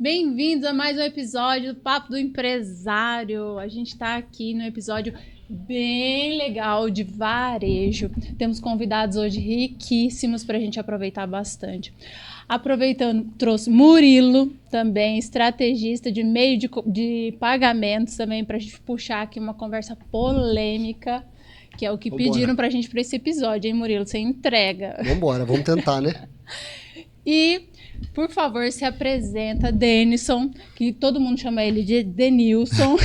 Bem-vindos a mais um episódio do Papo do Empresário. A gente está aqui no episódio bem legal de varejo. Temos convidados hoje riquíssimos para a gente aproveitar bastante. Aproveitando, trouxe Murilo, também estrategista de meio de pagamentos, também para a gente puxar aqui uma conversa polêmica, que é o que pediram para a gente para esse episódio, hein, Murilo? Você entrega. Vambora, vamos tentar, né? E, por favor, se apresenta, Denison, que todo mundo chama ele de Denilson.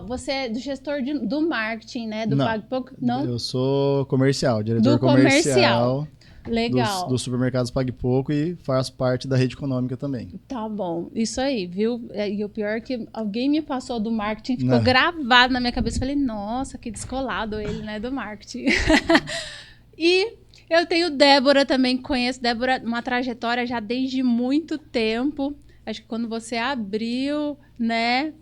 Você é do gestor do marketing, né? Do PagPouco? Não, eu sou comercial, diretor comercial. Legal. Dos supermercados PagPouco e faço parte da rede econômica também. Tá bom, isso aí, viu? E o pior é que alguém me passou do marketing, ficou gravado na minha cabeça. Falei, nossa, que descolado ele, né, do marketing. E eu tenho Débora também, conheço Débora, uma trajetória já desde muito tempo. Acho que quando você abriu, né,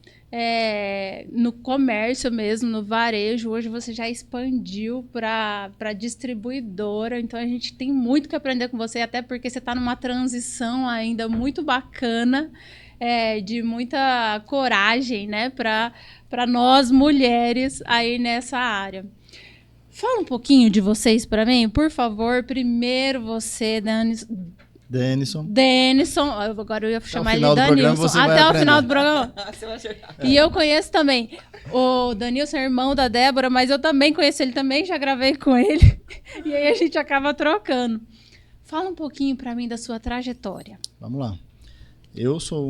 no comércio mesmo, no varejo, hoje você já expandiu para distribuidora. Então, a gente tem muito que aprender com você, até porque você está numa transição ainda muito bacana, de muita coragem, né, para nós mulheres aí nessa área. Fala um pouquinho de vocês para mim, por favor. Primeiro você, Denison. Agora eu ia chamar ele Danilson. Até o final do programa. E eu conheço também o Danilson, irmão da Débora, mas eu também conheço ele também, já gravei com ele. E aí a gente acaba trocando. Fala um pouquinho para mim da sua trajetória. Vamos lá. Eu sou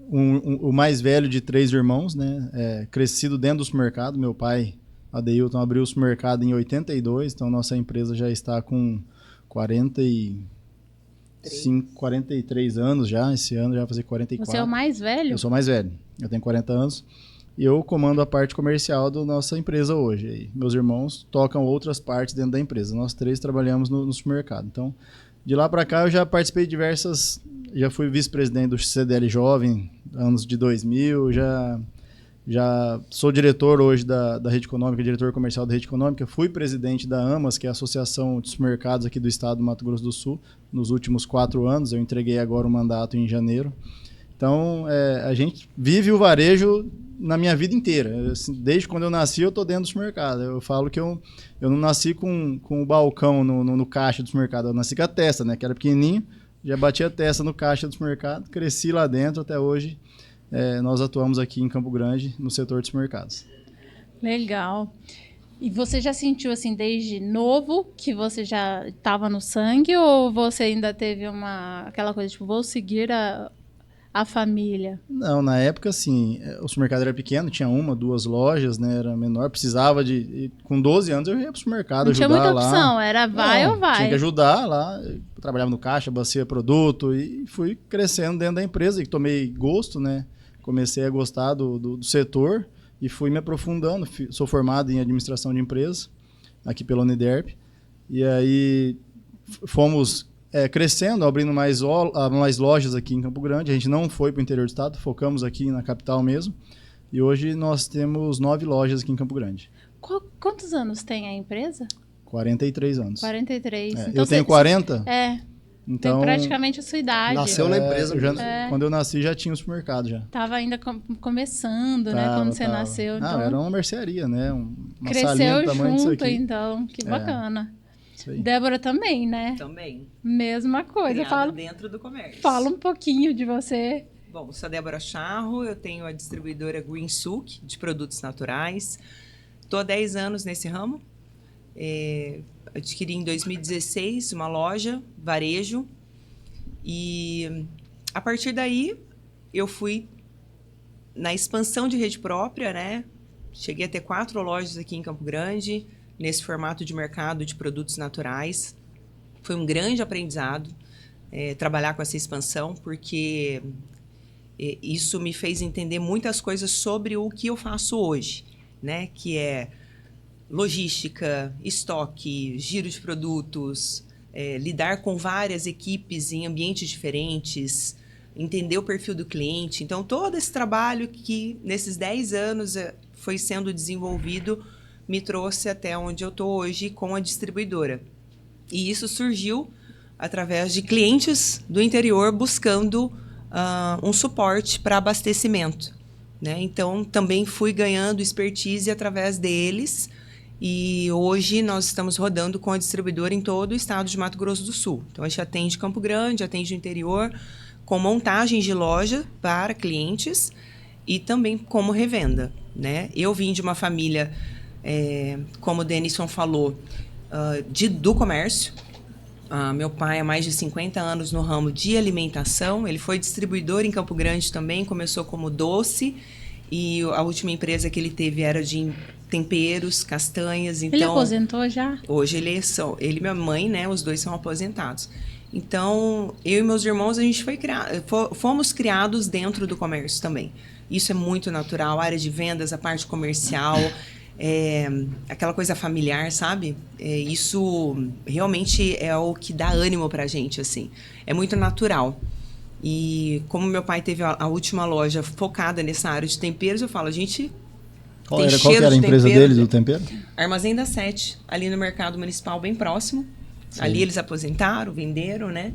o mais velho de 3 irmãos, né? Crescido dentro do supermercado. Meu pai, Adeilton, abriu o supermercado em 82, então nossa empresa já está com 43 anos já, esse ano já vai fazer 44. Você é o mais velho? Eu sou mais velho, eu tenho 40 anos e eu comando a parte comercial da nossa empresa hoje. E meus irmãos tocam outras partes dentro da empresa, nós 3 trabalhamos no supermercado. Então, de lá para cá eu já participei de já fui vice-presidente do CDL Jovem, anos de 2000, já sou diretor hoje da Rede Econômica, diretor comercial da Rede Econômica. Fui presidente da AMAS, que é a Associação de Supermercados aqui do estado do Mato Grosso do Sul, nos últimos 4 anos. Eu entreguei agora o mandato em janeiro. Então, a gente vive o varejo na minha vida inteira. Desde quando eu nasci, eu estou dentro do supermercado. Eu falo que eu não nasci com o balcão no caixa do supermercado. Eu nasci com a testa, né? Que era pequenininho, já bati a testa no caixa do supermercado, cresci lá dentro até hoje. Nós atuamos aqui em Campo Grande, no setor de supermercados. Legal. E você já sentiu, assim, desde novo, que você já estava no sangue, ou você ainda teve aquela coisa, tipo, vou seguir a família? Não, na época, assim, o supermercado era pequeno, tinha 1, 2 lojas, né, era menor, precisava com 12 anos eu ia pro supermercado ajudar lá. Não tinha muita opção, era vai ou vai. Tinha que ajudar lá, eu trabalhava no caixa, abastecia produto e fui crescendo dentro da empresa e tomei gosto, né. Comecei a gostar do setor e fui me aprofundando. Sou formado em administração de empresas aqui pela Uniderp. E aí fomos crescendo, abrindo mais lojas aqui em Campo Grande. A gente não foi para o interior do estado, focamos aqui na capital mesmo. E hoje nós temos 9 lojas aqui em Campo Grande. Quantos anos tem a empresa? 43 anos. 43. Então, eu tenho 40? Então, tem praticamente a sua idade. Nasceu na empresa. Quando eu nasci já tinha um supermercado já. Tava ainda começando, né? Quando você nasceu. Então... era uma mercearia, né? Uma cresceu salinha do tamanho disso junto, aqui. Então. Que bacana. Isso aí. Débora também, né? Também. Mesma coisa. Dentro do comércio. Fala um pouquinho de você. Bom, sou a Débora Charro, eu tenho a distribuidora Green Suc, de produtos naturais. Estou há 10 anos nesse ramo. Adquiri em 2016 uma loja, varejo, e a partir daí eu fui na expansão de rede própria, né? Cheguei a ter 4 lojas aqui em Campo Grande, nesse formato de mercado de produtos naturais. Foi um grande aprendizado trabalhar com essa expansão, porque isso me fez entender muitas coisas sobre o que eu faço hoje, né? Que é logística, estoque, giro de produtos, lidar com várias equipes em ambientes diferentes, entender o perfil do cliente. Então, todo esse trabalho que nesses 10 anos foi sendo desenvolvido me trouxe até onde eu estou hoje com a distribuidora. E isso surgiu através de clientes do interior buscando um suporte para abastecimento, né? Então, também fui ganhando expertise através deles e hoje nós estamos rodando com a distribuidora em todo o estado de Mato Grosso do Sul. Então, a gente atende Campo Grande, atende o interior, com montagens de loja para clientes e também como revenda, né? Eu vim de uma família, como o Denison falou, do comércio. Meu pai há mais de 50 anos no ramo de alimentação. Ele foi distribuidor em Campo Grande também, começou como doce e a última empresa que ele teve era de temperos, castanhas. Então, ele aposentou já? Hoje ele e minha mãe, né? Os dois são aposentados. Então, eu e meus irmãos, a gente fomos criados dentro do comércio também. Isso é muito natural, a área de vendas, a parte comercial, aquela coisa familiar, sabe? Isso realmente é o que dá ânimo pra gente, assim. É muito natural. E como meu pai teve a última loja focada nessa área de temperos, eu falo, a gente Qual que era a empresa dele do tempero? Armazém da Sete, ali no mercado municipal, bem próximo. Sim. Ali eles aposentaram, venderam, né?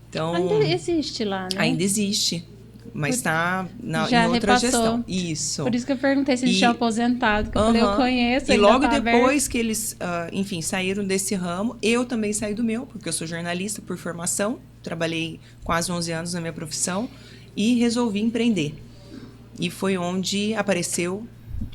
Então, ainda existe lá, né? Ainda existe, mas está em outra gestão. Isso. Por isso que eu perguntei se eles tinham aposentado, que eu falei, eu conheço. E logo depois que eles, enfim, saíram desse ramo, eu também saí do meu, porque eu sou jornalista por formação, trabalhei quase 11 anos na minha profissão e resolvi empreender. E foi onde apareceu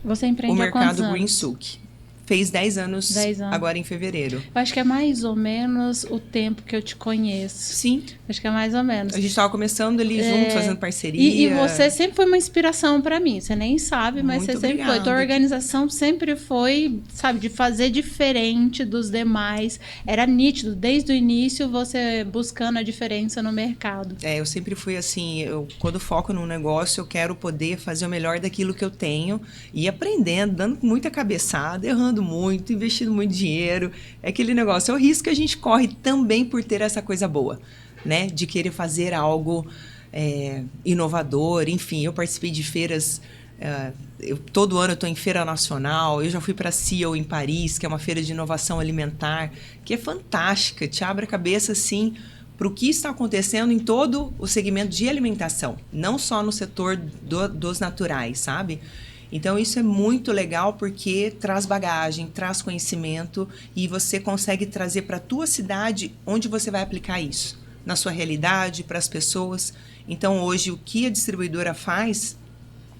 o mercado Green Sulk. Fez 10 anos agora em fevereiro. Eu acho que é mais ou menos o tempo que eu te conheço. Sim. Acho que é mais ou menos. A gente estava começando ali juntos, fazendo parceria. E você sempre foi uma inspiração para mim. Você nem sabe, mas Muito você sempre obrigada. foi. Tua organização sempre foi, sabe, de fazer diferente dos demais. Era nítido, desde o início, você buscando a diferença no mercado. Eu sempre fui assim, quando foco num negócio, eu quero poder fazer o melhor daquilo que eu tenho e aprendendo, dando muita cabeçada, errando muito, investindo muito dinheiro. É aquele negócio, é o risco que a gente corre também por ter essa coisa boa, né? De querer fazer algo inovador. Enfim, eu participei de feiras, todo ano eu estou em feira nacional, eu já fui para a CIO em Paris, que é uma feira de inovação alimentar, que é fantástica, te abre a cabeça assim para o que está acontecendo em todo o segmento de alimentação, não só no setor dos naturais, sabe? Então, isso é muito legal porque traz bagagem, traz conhecimento e você consegue trazer para a tua cidade onde você vai aplicar isso, na sua realidade, para as pessoas. Então, hoje, o que a distribuidora faz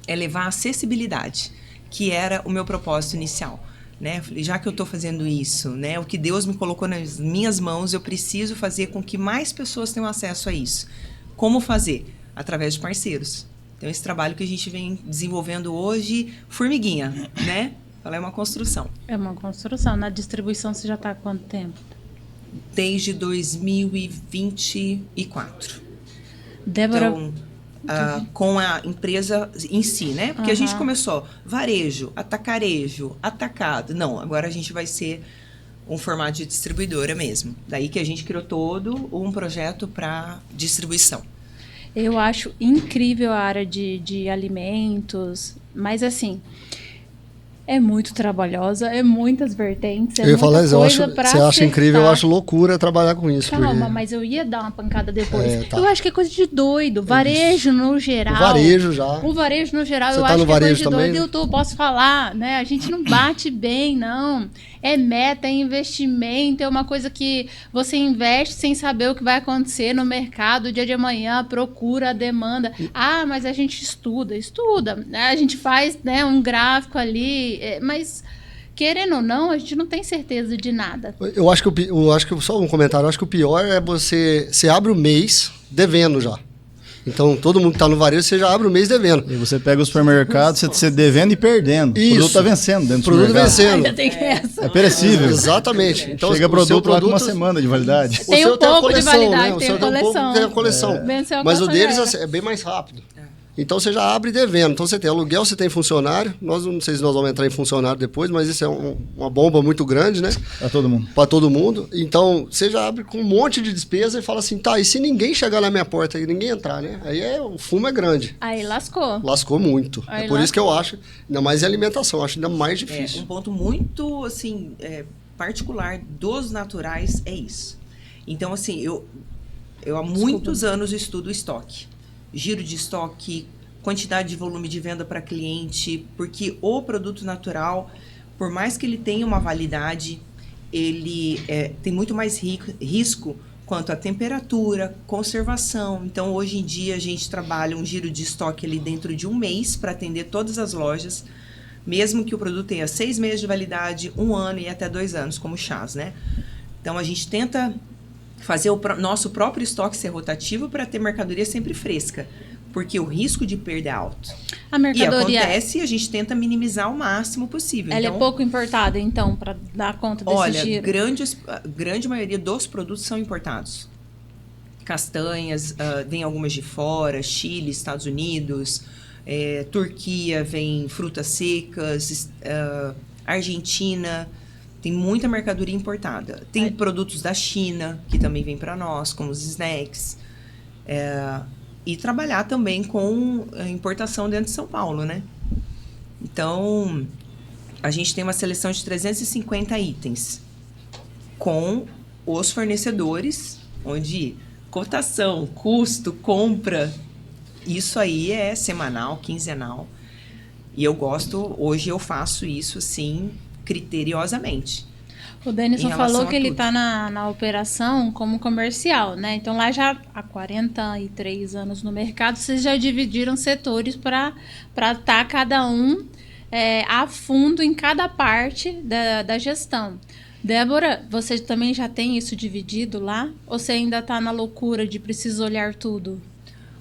é levar acessibilidade, que era o meu propósito inicial. Né? Já que eu estou fazendo isso, né? O que Deus me colocou nas minhas mãos, eu preciso fazer com que mais pessoas tenham acesso a isso. Como fazer? Através de parceiros. Então, esse trabalho que a gente vem desenvolvendo hoje, formiguinha, né? Ela é uma construção. É uma construção. Na distribuição, você já está há quanto tempo? Desde 2024. Débora... Então, com a empresa em si, né? Porque a gente começou varejo, atacarejo, atacado. Não, agora a gente vai ser um formato de distribuidora mesmo. Daí que a gente criou todo um projeto para distribuição. Eu acho incrível a área de alimentos, mas assim, é muito trabalhosa, é muitas vertentes, eu ia falar isso, você acha incrível, eu acho loucura trabalhar com isso. Calma, porque... mas eu ia dar uma pancada depois. Tá. Eu acho que é coisa de doido, varejo no geral. O varejo já. O varejo no geral, você eu tá acho no que é coisa de também, doido. né? Eu posso falar, né? A gente não bate bem, não. É meta, é investimento, é uma coisa que você investe sem saber o que vai acontecer no mercado, o dia de amanhã, procura, a demanda. Mas a gente estuda. A gente faz, né, um gráfico ali, mas querendo ou não, a gente não tem certeza de nada. Eu acho que só um comentário, eu acho que o pior é você abre o mês devendo já. Então, todo mundo que está no varejo, você já abre o mês devendo. E você pega o supermercado, você devendo e perdendo. Isso. O produto está vencendo dentro do produto supermercado. vencendo. Ainda tem essa. É perecível. Exatamente. Então, chega produto lá com uma semana de validade. Tem um pouco de validade, né? tem a coleção. Tem a coleção. Mas o deles é bem mais rápido. Então, você já abre devendo. Então, você tem aluguel, você tem funcionário. Não sei se nós vamos entrar em funcionário depois, mas isso é uma bomba muito grande, né? Para todo mundo. Para todo mundo. Então, você já abre com um monte de despesa e fala assim, tá, e se ninguém chegar na minha porta e ninguém entrar, né? Aí o fumo é grande. Aí lascou. Lascou muito. Aí por isso que eu acho, ainda mais em alimentação, eu acho ainda mais difícil. Um ponto muito, assim, particular dos naturais é isso. Então, assim, eu há muitos anos estudo estoque. giro de estoque, quantidade de volume de venda para cliente, porque o produto natural, por mais que ele tenha uma validade, ele tem muito mais risco quanto à temperatura, conservação. Então, hoje em dia, a gente trabalha um giro de estoque ali dentro de um mês para atender todas as lojas, mesmo que o produto tenha 6 meses de validade, 1 ano e até 2 anos, como chás, né? Então, a gente tenta fazer o nosso próprio estoque ser rotativo para ter mercadoria sempre fresca, porque o risco de perda é alto. A mercadoria... E acontece e a gente tenta minimizar o máximo possível. Ela é pouco importada, então, para dar conta desse giro? Olha, a grande maioria dos produtos são importados. Castanhas, vem algumas de fora, Chile, Estados Unidos, Turquia, vem frutas secas, Argentina, tem muita mercadoria importada. Tem produtos da China, que também vem para nós, como os snacks. E trabalhar também com a importação dentro de São Paulo, né? Então, a gente tem uma seleção de 350 itens com os fornecedores, onde cotação, custo, compra, isso aí é semanal, quinzenal. E hoje eu faço isso, assim, criteriosamente. O Denison falou que ele está na operação como comercial, né? Então, lá já há 43 anos no mercado, vocês já dividiram setores para estar cada um a fundo em cada parte da gestão. Débora, você também já tem isso dividido lá? Ou você ainda está na loucura de preciso olhar tudo?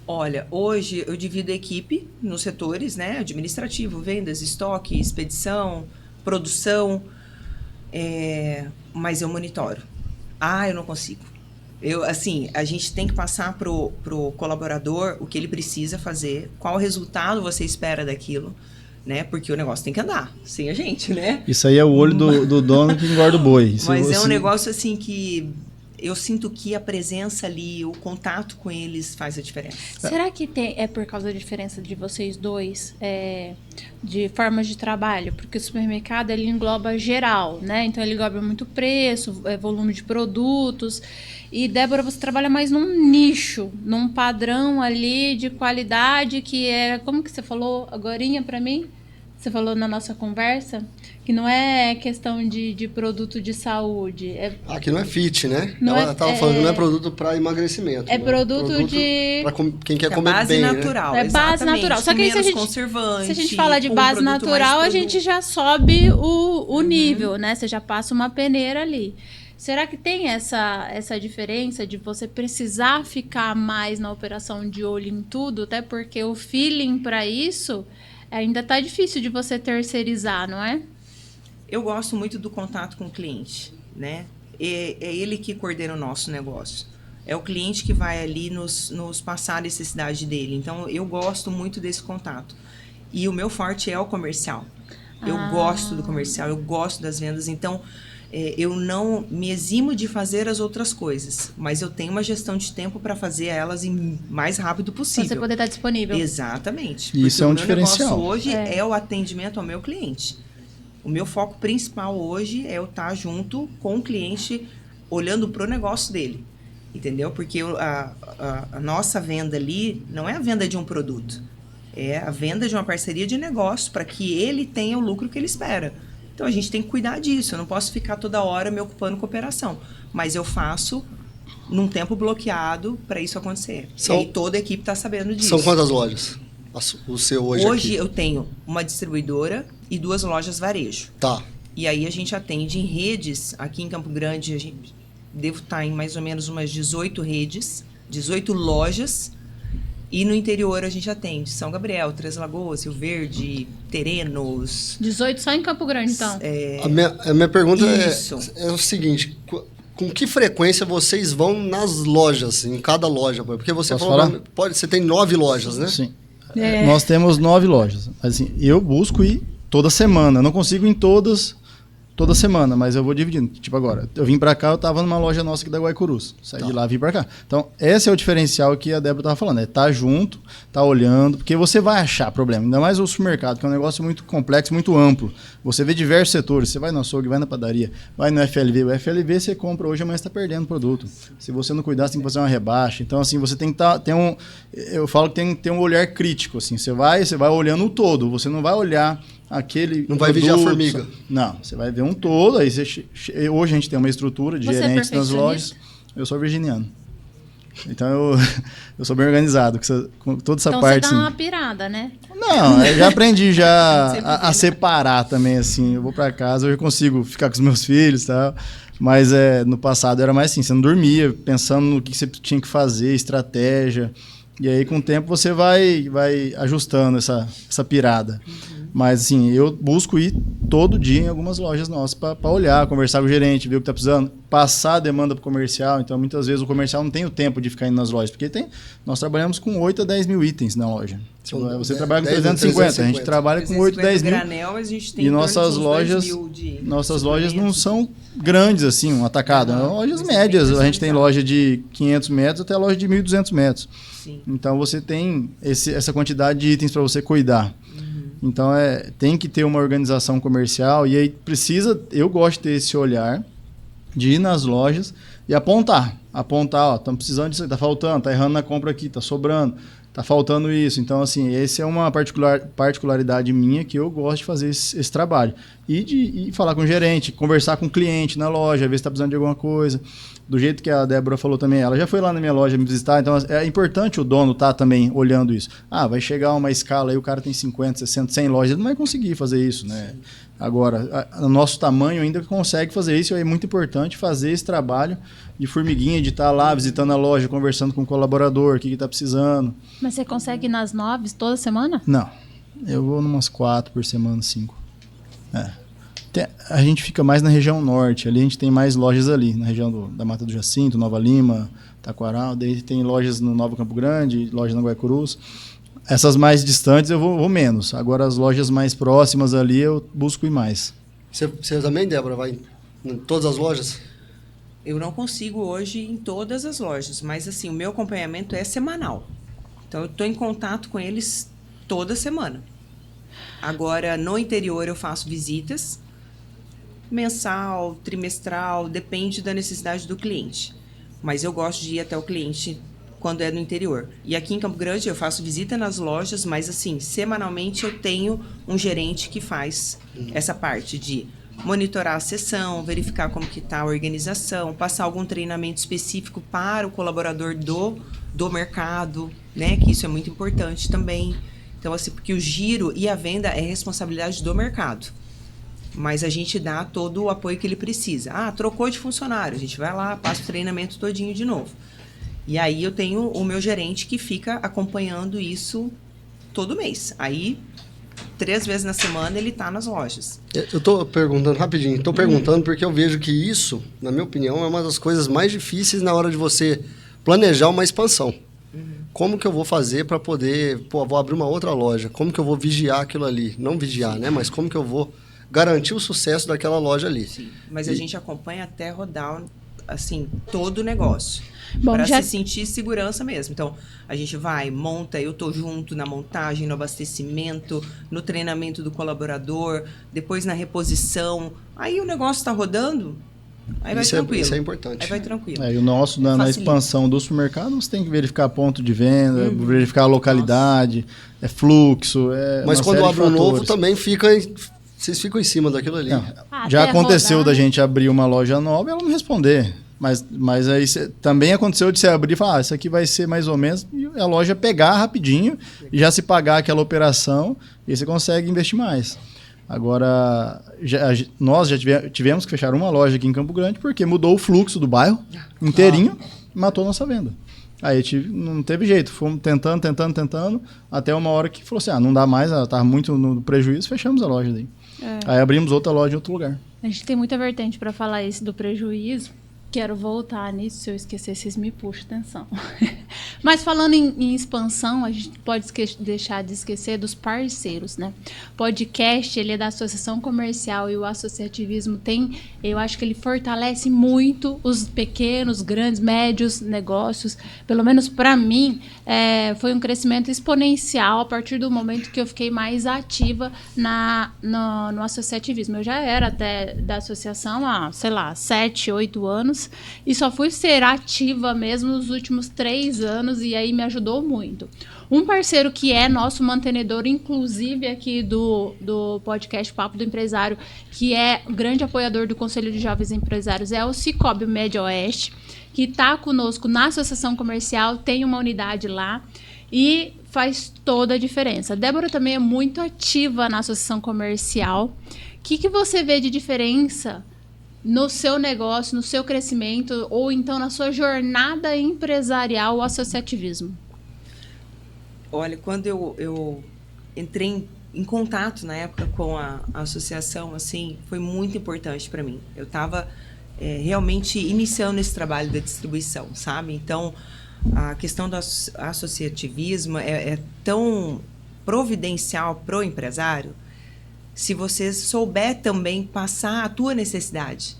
Olha, hoje eu divido a equipe nos setores, né? Administrativo, vendas, estoque, expedição, produção... mas eu monitoro. Eu não consigo. A gente tem que passar pro colaborador o que ele precisa fazer, qual resultado você espera daquilo, né? Porque o negócio tem que andar, sem a gente, né? Isso aí é o olho do dono que engorda o boi. Mas é um negócio assim que eu sinto que a presença ali, o contato com eles faz a diferença. Será que é por causa da diferença de vocês dois, de formas de trabalho? Porque o supermercado, ele engloba geral, né? Então, ele engloba muito preço, volume de produtos. E, Débora, você trabalha mais num nicho, num padrão ali de qualidade que é... Como que você falou agorinha para mim? Você falou na nossa conversa que não é questão de produto de saúde. Aqui não é fit, né? Ela estava falando que não é produto para emagrecimento. É produto de... Para quem quer comer base bem, natural, né? É base natural. Só que aí, se a gente fala de base natural, a gente já sobe o nível, né? Você já passa uma peneira ali. Será que tem essa diferença de você precisar ficar mais na operação de olho em tudo? Até porque o feeling para isso ainda tá difícil de você terceirizar, não é? Eu gosto muito do contato com o cliente, né? É ele que coordena o nosso negócio. É o cliente que vai ali nos passar a necessidade dele. Então, eu gosto muito desse contato. E o meu forte é o comercial. Eu gosto do comercial, eu gosto das vendas. Então, eu não me eximo de fazer as outras coisas, mas eu tenho uma gestão de tempo para fazer elas o mais rápido possível. Pra você poder estar disponível. Exatamente. Isso é um diferencial. O meu negócio hoje é o atendimento ao meu cliente. O meu foco principal hoje é eu estar junto com o cliente, olhando para o negócio dele. Entendeu? Porque a nossa venda ali não é a venda de um produto. É a venda de uma parceria de negócio para que ele tenha o lucro que ele espera. Então, a gente tem que cuidar disso. Eu não posso ficar toda hora me ocupando com operação. Mas eu faço num tempo bloqueado para isso acontecer. E aí toda a equipe está sabendo disso. São quantas lojas? O seu hoje Hoje aqui? Eu tenho uma distribuidora e 2 lojas varejo. Tá. E aí a gente atende em redes. Aqui em Campo Grande, devo estar em mais ou menos umas 18 redes, 18 lojas. E no interior a gente atende São Gabriel, Três Lagoas, Rio Verde, Terenos. 18 só em Campo Grande, então? A minha pergunta é o seguinte: com que frequência vocês vão nas lojas, em cada loja? Porque você falou, você tem 9 lojas, né? Sim. Nós temos 9 lojas. Assim, eu busco ir toda semana. Eu não consigo ir em todas toda semana, mas eu vou dividindo. Tipo agora, eu vim pra cá, eu tava numa loja nossa aqui da Guaicurus. Saí de lá, vim pra cá. Então, esse é o diferencial que a Débora tava falando, é tá junto, tá olhando, porque você vai achar problema. Ainda mais o supermercado, que é um negócio muito complexo, muito amplo. Você vê diversos setores, você vai no açougue, vai na padaria, vai no FLV. O FLV você compra hoje, amanhã você tá perdendo produto. Se você não cuidar, você tem que fazer uma rebaixa. Então, assim, você tem que eu falo que tem que ter um olhar crítico, assim. Você vai olhando o todo, você não vai olhar aquele não vai vigiar a formiga. Não, você vai ver um todo. Aí hoje a gente tem uma estrutura de gerentes nas lojas. Eu sou virginiano. Então eu sou bem organizado com toda essa parte. Então você dá uma pirada, né? Não, eu já aprendi a separar também, assim. Eu vou pra casa, hoje eu consigo ficar com os meus filhos e tal. Mas no passado era mais assim, você não dormia, pensando no que você tinha que fazer, estratégia. E aí, com o tempo, você vai ajustando essa pirada. Mas, assim, eu busco ir todo dia em algumas lojas nossas para olhar, conversar com o gerente, ver o que está precisando, passar a demanda para o comercial. Então, muitas vezes, o comercial não tem o tempo de ficar indo nas lojas, porque nós trabalhamos com 8 a 10 mil itens na loja. Você trabalha com 350, a gente trabalha com 8 a 10 mil. Granel, a gente tem e nossas lojas não são grandes, assim, um atacado. Lojas médias. A gente tem loja de 500 metros até loja de 1.200 metros. Sim. Então, você tem essa quantidade de itens para você cuidar. Então, tem que ter uma organização comercial e aí eu gosto de ter esse olhar de ir nas lojas e apontar, ó, estamos precisando disso, está faltando, está errando na compra aqui, está sobrando, está faltando isso. Então, assim, essa é uma particularidade minha que eu gosto de fazer esse trabalho. E de falar com o gerente, conversar com o cliente na loja, ver se está precisando de alguma coisa. Do jeito que a Débora falou também, ela já foi lá na minha loja me visitar, então é importante o dono estar também olhando isso. Vai chegar uma escala aí, o cara tem 50, 60, 100 lojas, ele não vai conseguir fazer isso, né? Agora, o nosso tamanho ainda consegue fazer isso, e é muito importante fazer esse trabalho de formiguinha, de estar lá visitando a loja, conversando com o colaborador, o que está precisando. Mas você consegue ir nas 9 toda semana? Não, eu vou umas 4 por semana, 5. A gente fica mais na região norte, ali a gente tem mais lojas ali, na região da Mata do Jacinto, Nova Lima, Taquaral, daí tem lojas no Nova Campo Grande, lojas na Guaicurus. Essas mais distantes eu vou menos, agora as lojas mais próximas ali eu busco ir mais. Você também, Débora, vai em todas as lojas? Eu não consigo hoje ir em todas as lojas, mas assim, o meu acompanhamento é semanal. Então eu estou em contato com eles toda semana. Agora, no interior eu faço visitas, mensal, trimestral, depende da necessidade do cliente. Mas eu gosto de ir até o cliente quando é no interior. E aqui em Campo Grande eu faço visita nas lojas, mas assim, semanalmente eu tenho um gerente que faz essa parte de monitorar a sessão, verificar como que está a organização, passar algum treinamento específico para o colaborador do mercado, né? Que isso é muito importante também. Então, assim, porque o giro e a venda é responsabilidade do mercado. Mas a gente dá todo o apoio que ele precisa. Trocou de funcionário, a gente vai lá, passa o treinamento todinho de novo. E aí eu tenho o meu gerente que fica acompanhando isso todo mês. Aí, 3 vezes na semana, ele está nas lojas. Eu estou perguntando rapidinho, porque eu vejo que isso, na minha opinião, é uma das coisas mais difíceis na hora de você planejar uma expansão. Como que eu vou fazer para poder... vou abrir uma outra loja. Como que eu vou vigiar aquilo ali? Não vigiar, né? Mas como que eu vou garantir o sucesso daquela loja ali? Sim, mas a gente acompanha até rodar, assim, todo o negócio. Bom, para se sentir segurança mesmo. Então, a gente vai, monta, eu tô junto na montagem, no abastecimento, no treinamento do colaborador, depois na reposição. Aí o negócio está rodando... Aí vai tranquilo. Isso é importante. Aí vai tranquilo. E o nosso, na expansão do supermercado, você tem que verificar ponto de venda, verificar a localidade, fluxo. Mas quando abre um novo, também vocês ficam em cima daquilo ali. Já aconteceu da gente abrir uma loja nova e ela não responder. Mas aí também aconteceu de você abrir e falar, isso aqui vai ser mais ou menos, e a loja pegar rapidinho e já se pagar aquela operação, e aí você consegue investir mais. Agora, nós já tivemos que fechar uma loja aqui em Campo Grande porque mudou o fluxo do bairro inteirinho e matou a nossa venda. Aí não teve jeito, fomos tentando, até uma hora que falou assim, não dá mais, estava muito no prejuízo, fechamos a loja daí. Aí abrimos outra loja em outro lugar. A gente tem muita vertente para falar isso do prejuízo. Quero voltar nisso, se eu esquecer, vocês me puxam atenção. Mas falando em expansão, a gente pode deixar de esquecer dos parceiros, né? Podcast, ele é da associação comercial e o associativismo eu acho que ele fortalece muito os pequenos, grandes, médios negócios. Pelo menos para mim, foi um crescimento exponencial a partir do momento que eu fiquei mais ativa no associativismo. Eu já era até da associação há, 7, 8 anos e só fui ser ativa mesmo nos últimos 3 anos e aí me ajudou muito. Um parceiro que é nosso mantenedor, inclusive aqui do podcast Papo do Empresário, que é o grande apoiador do Conselho de Jovens Empresários, é o Cicobi Médio Oeste, que está conosco na Associação Comercial, tem uma unidade lá e faz toda a diferença. A Débora também é muito ativa na Associação Comercial. O que você vê de diferença no seu negócio, no seu crescimento, ou então na sua jornada empresarial, o associativismo? Olha, quando eu entrei em contato na época com a associação, assim, foi muito importante para mim. Eu estava realmente iniciando esse trabalho da distribuição, sabe? Então, a questão do associativismo é tão providencial para o empresário se você souber também passar a tua necessidade,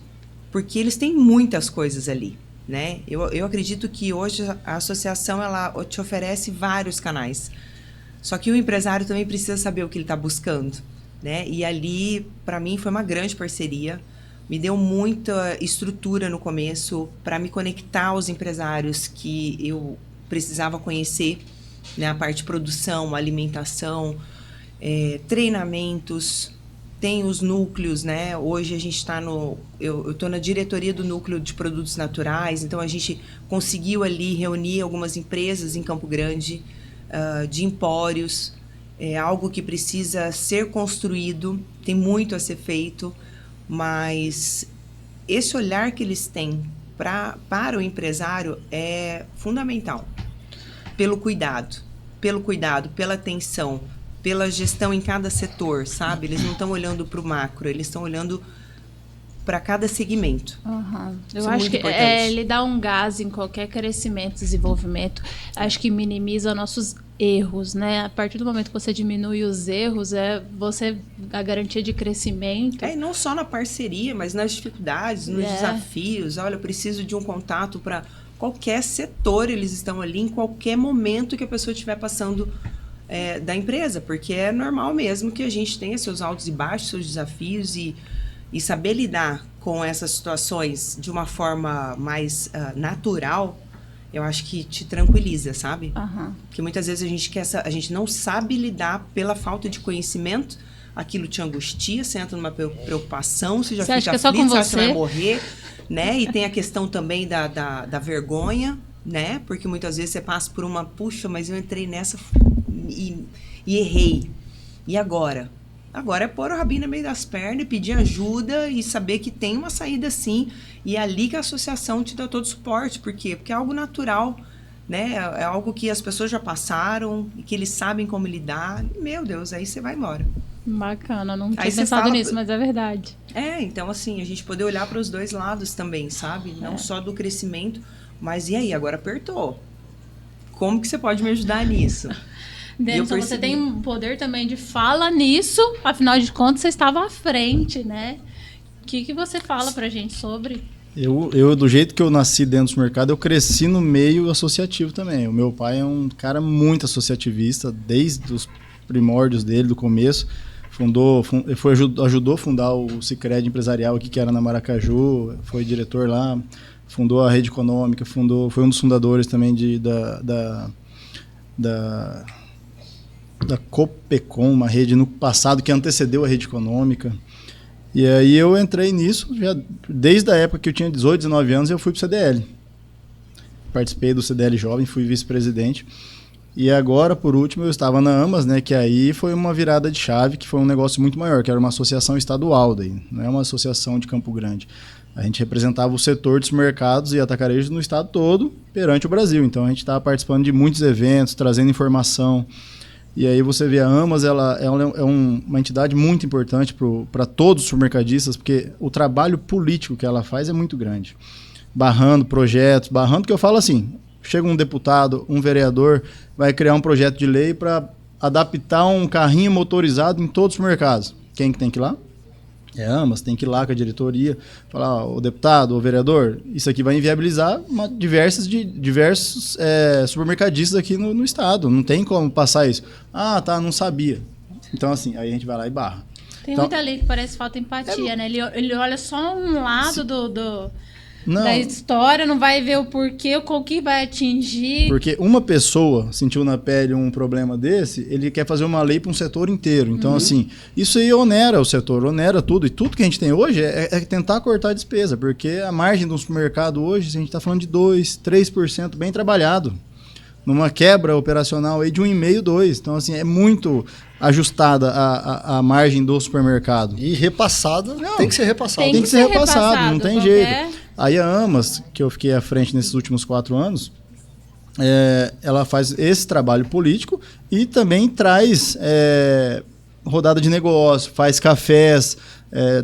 porque eles têm muitas coisas ali, né? Eu acredito que hoje a associação ela te oferece vários canais, só que o empresário também precisa saber o que ele está buscando, né? E ali, para mim, foi uma grande parceria, me deu muita estrutura no começo para me conectar aos empresários que eu precisava conhecer, né? A parte de produção, alimentação, treinamentos, tem os núcleos, né? Hoje a gente está eu estou na diretoria do núcleo de produtos naturais, então a gente conseguiu ali reunir algumas empresas em Campo Grande, de empórios, algo que precisa ser construído, tem muito a ser feito, mas esse olhar que eles têm para o empresário é fundamental, pelo cuidado, pela atenção, pela gestão em cada setor, sabe? Eles não estão olhando para o macro, eles estão olhando para cada segmento. Uhum. Eu acho que ele dá um gás em qualquer crescimento, desenvolvimento. Acho que minimiza nossos erros, né? A partir do momento que você diminui os erros, a garantia de crescimento. E não só na parceria, mas nas dificuldades, nos desafios. Olha, eu preciso de um contato para qualquer setor, eles estão ali em qualquer momento que a pessoa estiver passando da empresa, porque é normal mesmo que a gente tenha seus altos e baixos, seus desafios e saber lidar com essas situações de uma forma mais natural, eu acho que te tranquiliza, sabe? Uhum. Porque muitas vezes a gente não sabe lidar pela falta de conhecimento, aquilo te angustia, você entra numa preocupação, você já fica aflito, você acha que você vai morrer, né? E tem a questão também da vergonha, né? Porque muitas vezes você passa por puxa, mas eu entrei nessa e errei. E agora? Agora é pôr o rabinho no meio das pernas e pedir ajuda e saber que tem uma saída sim. E é ali que a associação te dá todo o suporte. Por quê? Porque é algo natural, né? É algo que as pessoas já passaram e que eles sabem como lidar. E, meu Deus, aí você vai embora. Bacana, não tinha pensado nisso, mas é verdade. Então assim, a gente poder olhar para os dois lados também, sabe? Não só do crescimento, mas e aí? Agora apertou. Como que você pode me ajudar nisso? Denison, você tem um poder também de fala nisso, afinal de contas você estava à frente, né? O que você fala pra gente sobre? Eu, do jeito que eu nasci dentro do mercado, eu cresci no meio associativo também. O meu pai é um cara muito associativista, desde os primórdios dele, do começo. Ajudou a fundar o Sicredi Empresarial aqui, que era na Maracaju, foi diretor lá, fundou a Rede Econômica, foi um dos fundadores também da Copecom, uma rede no passado que antecedeu a Rede Econômica. E aí eu entrei nisso, já desde a época que eu tinha 18, 19 anos, eu fui para o CDL. Participei do CDL Jovem, fui vice-presidente. E agora, por último, eu estava na AMAS, né, que aí foi uma virada de chave, que foi um negócio muito maior, que era uma associação estadual, daí, não é uma associação de Campo Grande. A gente representava o setor dos mercados e atacarejos no estado todo, perante o Brasil. Então a gente estava participando de muitos eventos, trazendo informação. E aí você vê a AMAS, ela é uma entidade muito importante para todos os supermercadistas, porque o trabalho político que ela faz é muito grande. Barrando projetos, que eu falo assim, chega um deputado, um vereador, vai criar um projeto de lei para adaptar um carrinho motorizado em todos os mercados. Quem que tem que ir lá? É a AMAS, tem que ir lá com a diretoria, falar, o deputado, o vereador, isso aqui vai inviabilizar diversos supermercadistas aqui no estado. Não tem como passar isso. Ah, tá, não sabia. Então, assim, aí a gente vai lá e barra. Tem então, muita lei que parece falta empatia, né? Ele olha só um lado da história, não vai ver o porquê, com o que vai atingir. Porque uma pessoa sentiu na pele um problema desse, ele quer fazer uma lei para um setor inteiro. Então, assim, isso aí onera o setor, onera tudo. E tudo que a gente tem hoje é tentar cortar a despesa, porque a margem do supermercado hoje, a gente está falando de 2%, 3% bem trabalhado. Numa quebra operacional aí de 1,5%, 2%. Então, assim, é muito ajustada a margem do supermercado. E repassada, tem que ser repassado. Tem que ser repassado, não tem jeito. Aí a AMAS, que eu fiquei à frente nesses últimos 4 anos, ela faz esse trabalho político e também traz rodada de negócio, faz cafés,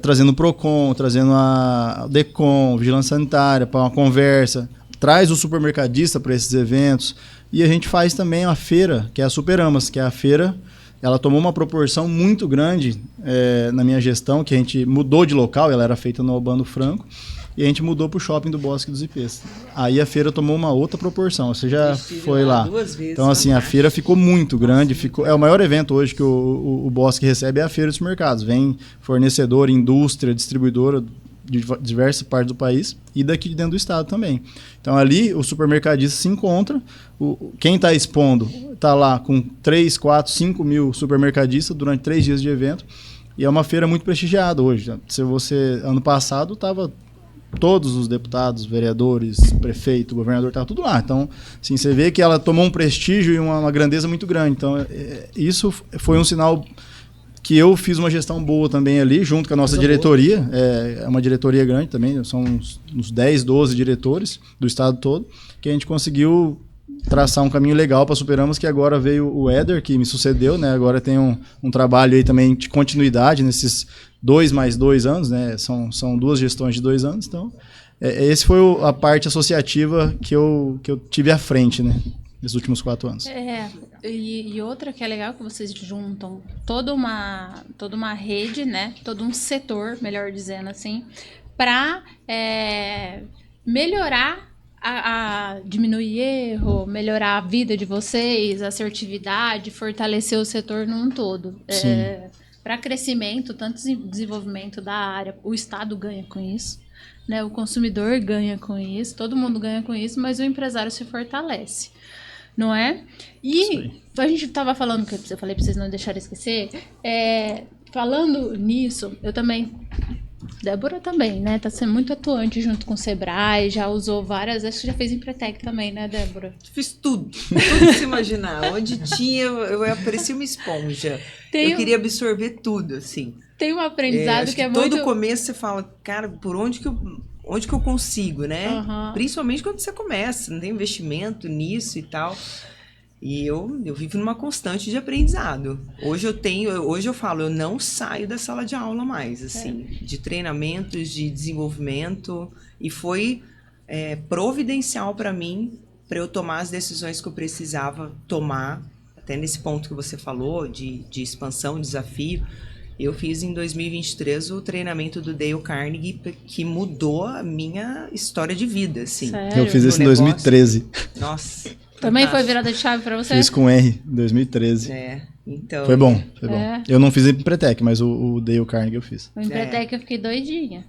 trazendo o PROCON, trazendo a DECOM, Vigilância Sanitária, para uma conversa, traz o supermercadista para esses eventos. E a gente faz também a feira, que é a Superamas, que é a feira. Ela tomou uma proporção muito grande na minha gestão, que a gente mudou de local, ela era feita no Albano Franco, e a gente mudou para o shopping do Bosque dos Ipês. Aí a feira tomou uma outra proporção, você já foi lá. 2 vezes. Então, assim, a feira ficou muito grande, é o maior evento hoje que o Bosque recebe, é a feira dos mercados. Vem fornecedor, indústria, distribuidora de diversas partes do país e daqui de dentro do estado também. Então ali o supermercadista se encontra, quem está expondo está lá com 3, 4, 5 mil supermercadistas durante 3 dias de evento, e é uma feira muito prestigiada hoje. Se você, ano passado, estava todos os deputados, vereadores, prefeito, governador, estava tudo lá. Então, assim, você vê que ela tomou um prestígio e uma grandeza muito grande. Então, isso foi um sinal que eu fiz uma gestão boa também ali, junto com a nossa diretoria. É uma diretoria grande também, são uns 10, 12 diretores do estado todo, que a gente conseguiu traçar um caminho legal para Superamas, que agora veio o Éder, que me sucedeu, né? Agora tem um trabalho aí também de continuidade nesses 2 mais 2 anos, né? São 2 gestões de 2 anos, então esse foi a parte associativa que eu tive à frente, né? Nesses últimos 4 anos. E outra que é legal, que vocês juntam toda uma rede, né? Todo um setor, melhor dizendo assim, para melhorar, diminuir erro, melhorar a vida de vocês, a assertividade, fortalecer o setor num todo. Para crescimento, tanto desenvolvimento da área, o Estado ganha com isso, né? O consumidor ganha com isso, todo mundo ganha com isso, mas o empresário se fortalece. Não é? E a gente estava falando, que eu falei para vocês não deixarem esquecer, falando nisso, eu também, Débora também, né? Tá sendo muito atuante junto com o Sebrae, já usou várias, acho que já fez Empretec também, né, Débora? Fiz tudo que se imaginar. Onde tinha, eu parecia uma esponja. Eu queria absorver tudo, assim. Tem um aprendizado que é muito... Todo começo você fala, cara, por onde que eu consigo, né? Uhum. Principalmente quando você começa, não tem investimento nisso e tal. E eu vivo numa constante de aprendizado. Hoje eu falo, eu não saio da sala de aula mais, assim, de treinamentos, de desenvolvimento. E foi providencial para mim, para eu tomar as decisões que eu precisava tomar, até nesse ponto que você falou, de expansão, desafio. Eu fiz em 2023 o treinamento do Dale Carnegie, que mudou a minha história de vida, assim. Sério? Eu fiz isso em 2013. Nossa. Também foi virada de chave pra você? Fiz com R, em 2013. Então... Foi bom. Eu não fiz Empretec, mas o Dale Carnegie eu fiz. O Empretec eu fiquei doidinha.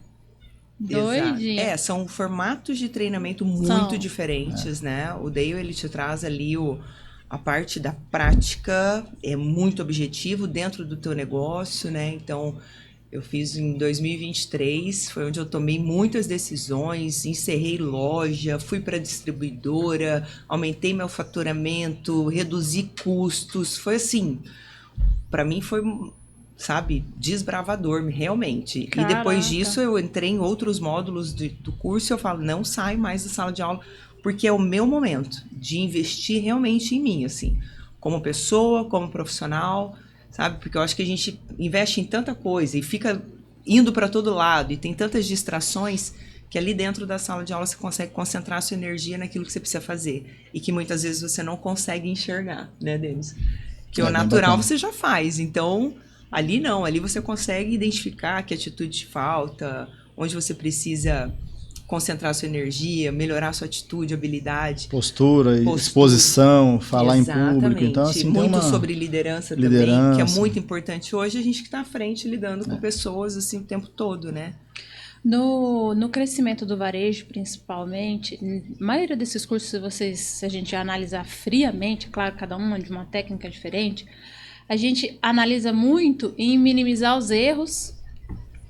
Doidinha. São formatos de treinamento muito diferentes, né? O Dale, ele te traz ali a parte da prática, é muito objetivo dentro do teu negócio, né? Então, eu fiz em 2023, foi onde eu tomei muitas decisões, encerrei loja, fui para distribuidora, aumentei meu faturamento, reduzi custos, foi assim, para mim foi, sabe, desbravador, realmente. Caraca. E depois disso eu entrei em outros módulos do curso e eu falo, não saio mais da sala de aula, porque é o meu momento de investir realmente em mim, assim, como pessoa, como profissional, sabe? Porque eu acho que a gente investe em tanta coisa e fica indo para todo lado e tem tantas distrações que ali dentro da sala de aula você consegue concentrar a sua energia naquilo que você precisa fazer e que muitas vezes você não consegue enxergar, né, Denis? Que o natural você já faz, então ali não, ali você consegue identificar que atitude te falta, onde você precisa concentrar sua energia, melhorar sua atitude, habilidade. Postura, exposição, falar Exatamente. em público. Então, assim, muito sobre liderança também, que é muito importante hoje, a gente que está à frente lidando com pessoas assim o tempo todo, né? No crescimento do varejo, principalmente, a maioria desses cursos, se a gente analisar friamente, claro, cada um de uma técnica diferente, a gente analisa muito em minimizar os erros,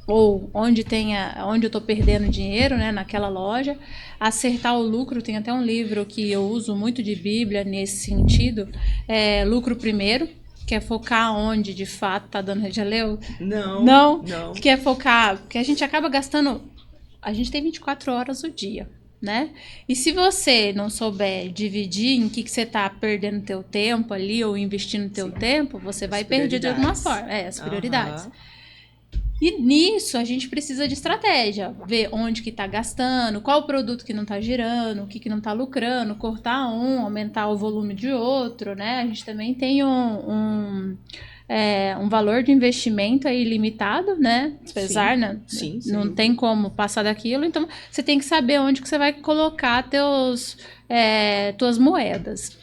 ou onde eu estou perdendo dinheiro, né, naquela loja, acertar o lucro. Tem até um livro que eu uso muito de Bíblia nesse sentido, Lucro Primeiro, que é focar onde de fato está dando. Já leu? Não. Que é focar, porque a gente acaba gastando, a gente tem 24 horas o dia, né? E se você não souber dividir em que você está perdendo teu tempo ali ou investindo teu tempo, você vai perder de alguma forma. As prioridades. E nisso a gente precisa de estratégia, ver onde que está gastando, qual o produto que não está girando, o que não está lucrando, cortar aumentar o volume de outro, né? A gente também tem um valor de investimento aí limitado, né? Apesar, né? Sim. Não tem como passar daquilo, então você tem que saber onde que você vai colocar tuas moedas.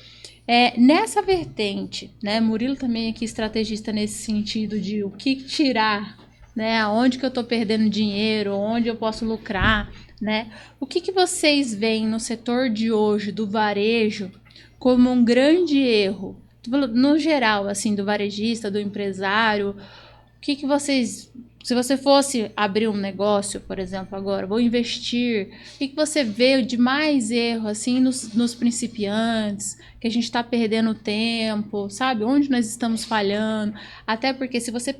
Nessa vertente, né? Murilo também aqui estrategista nesse sentido de o que tirar, né? Onde que eu estou perdendo dinheiro, onde eu posso lucrar, né? O que vocês veem no setor de hoje do varejo como um grande erro? No geral, assim, do varejista, do empresário, o que vocês... Se você fosse abrir um negócio, por exemplo, agora, vou investir, o que você vê de mais erro, assim, nos principiantes, que a gente está perdendo tempo, sabe? Onde nós estamos falhando? Até porque se você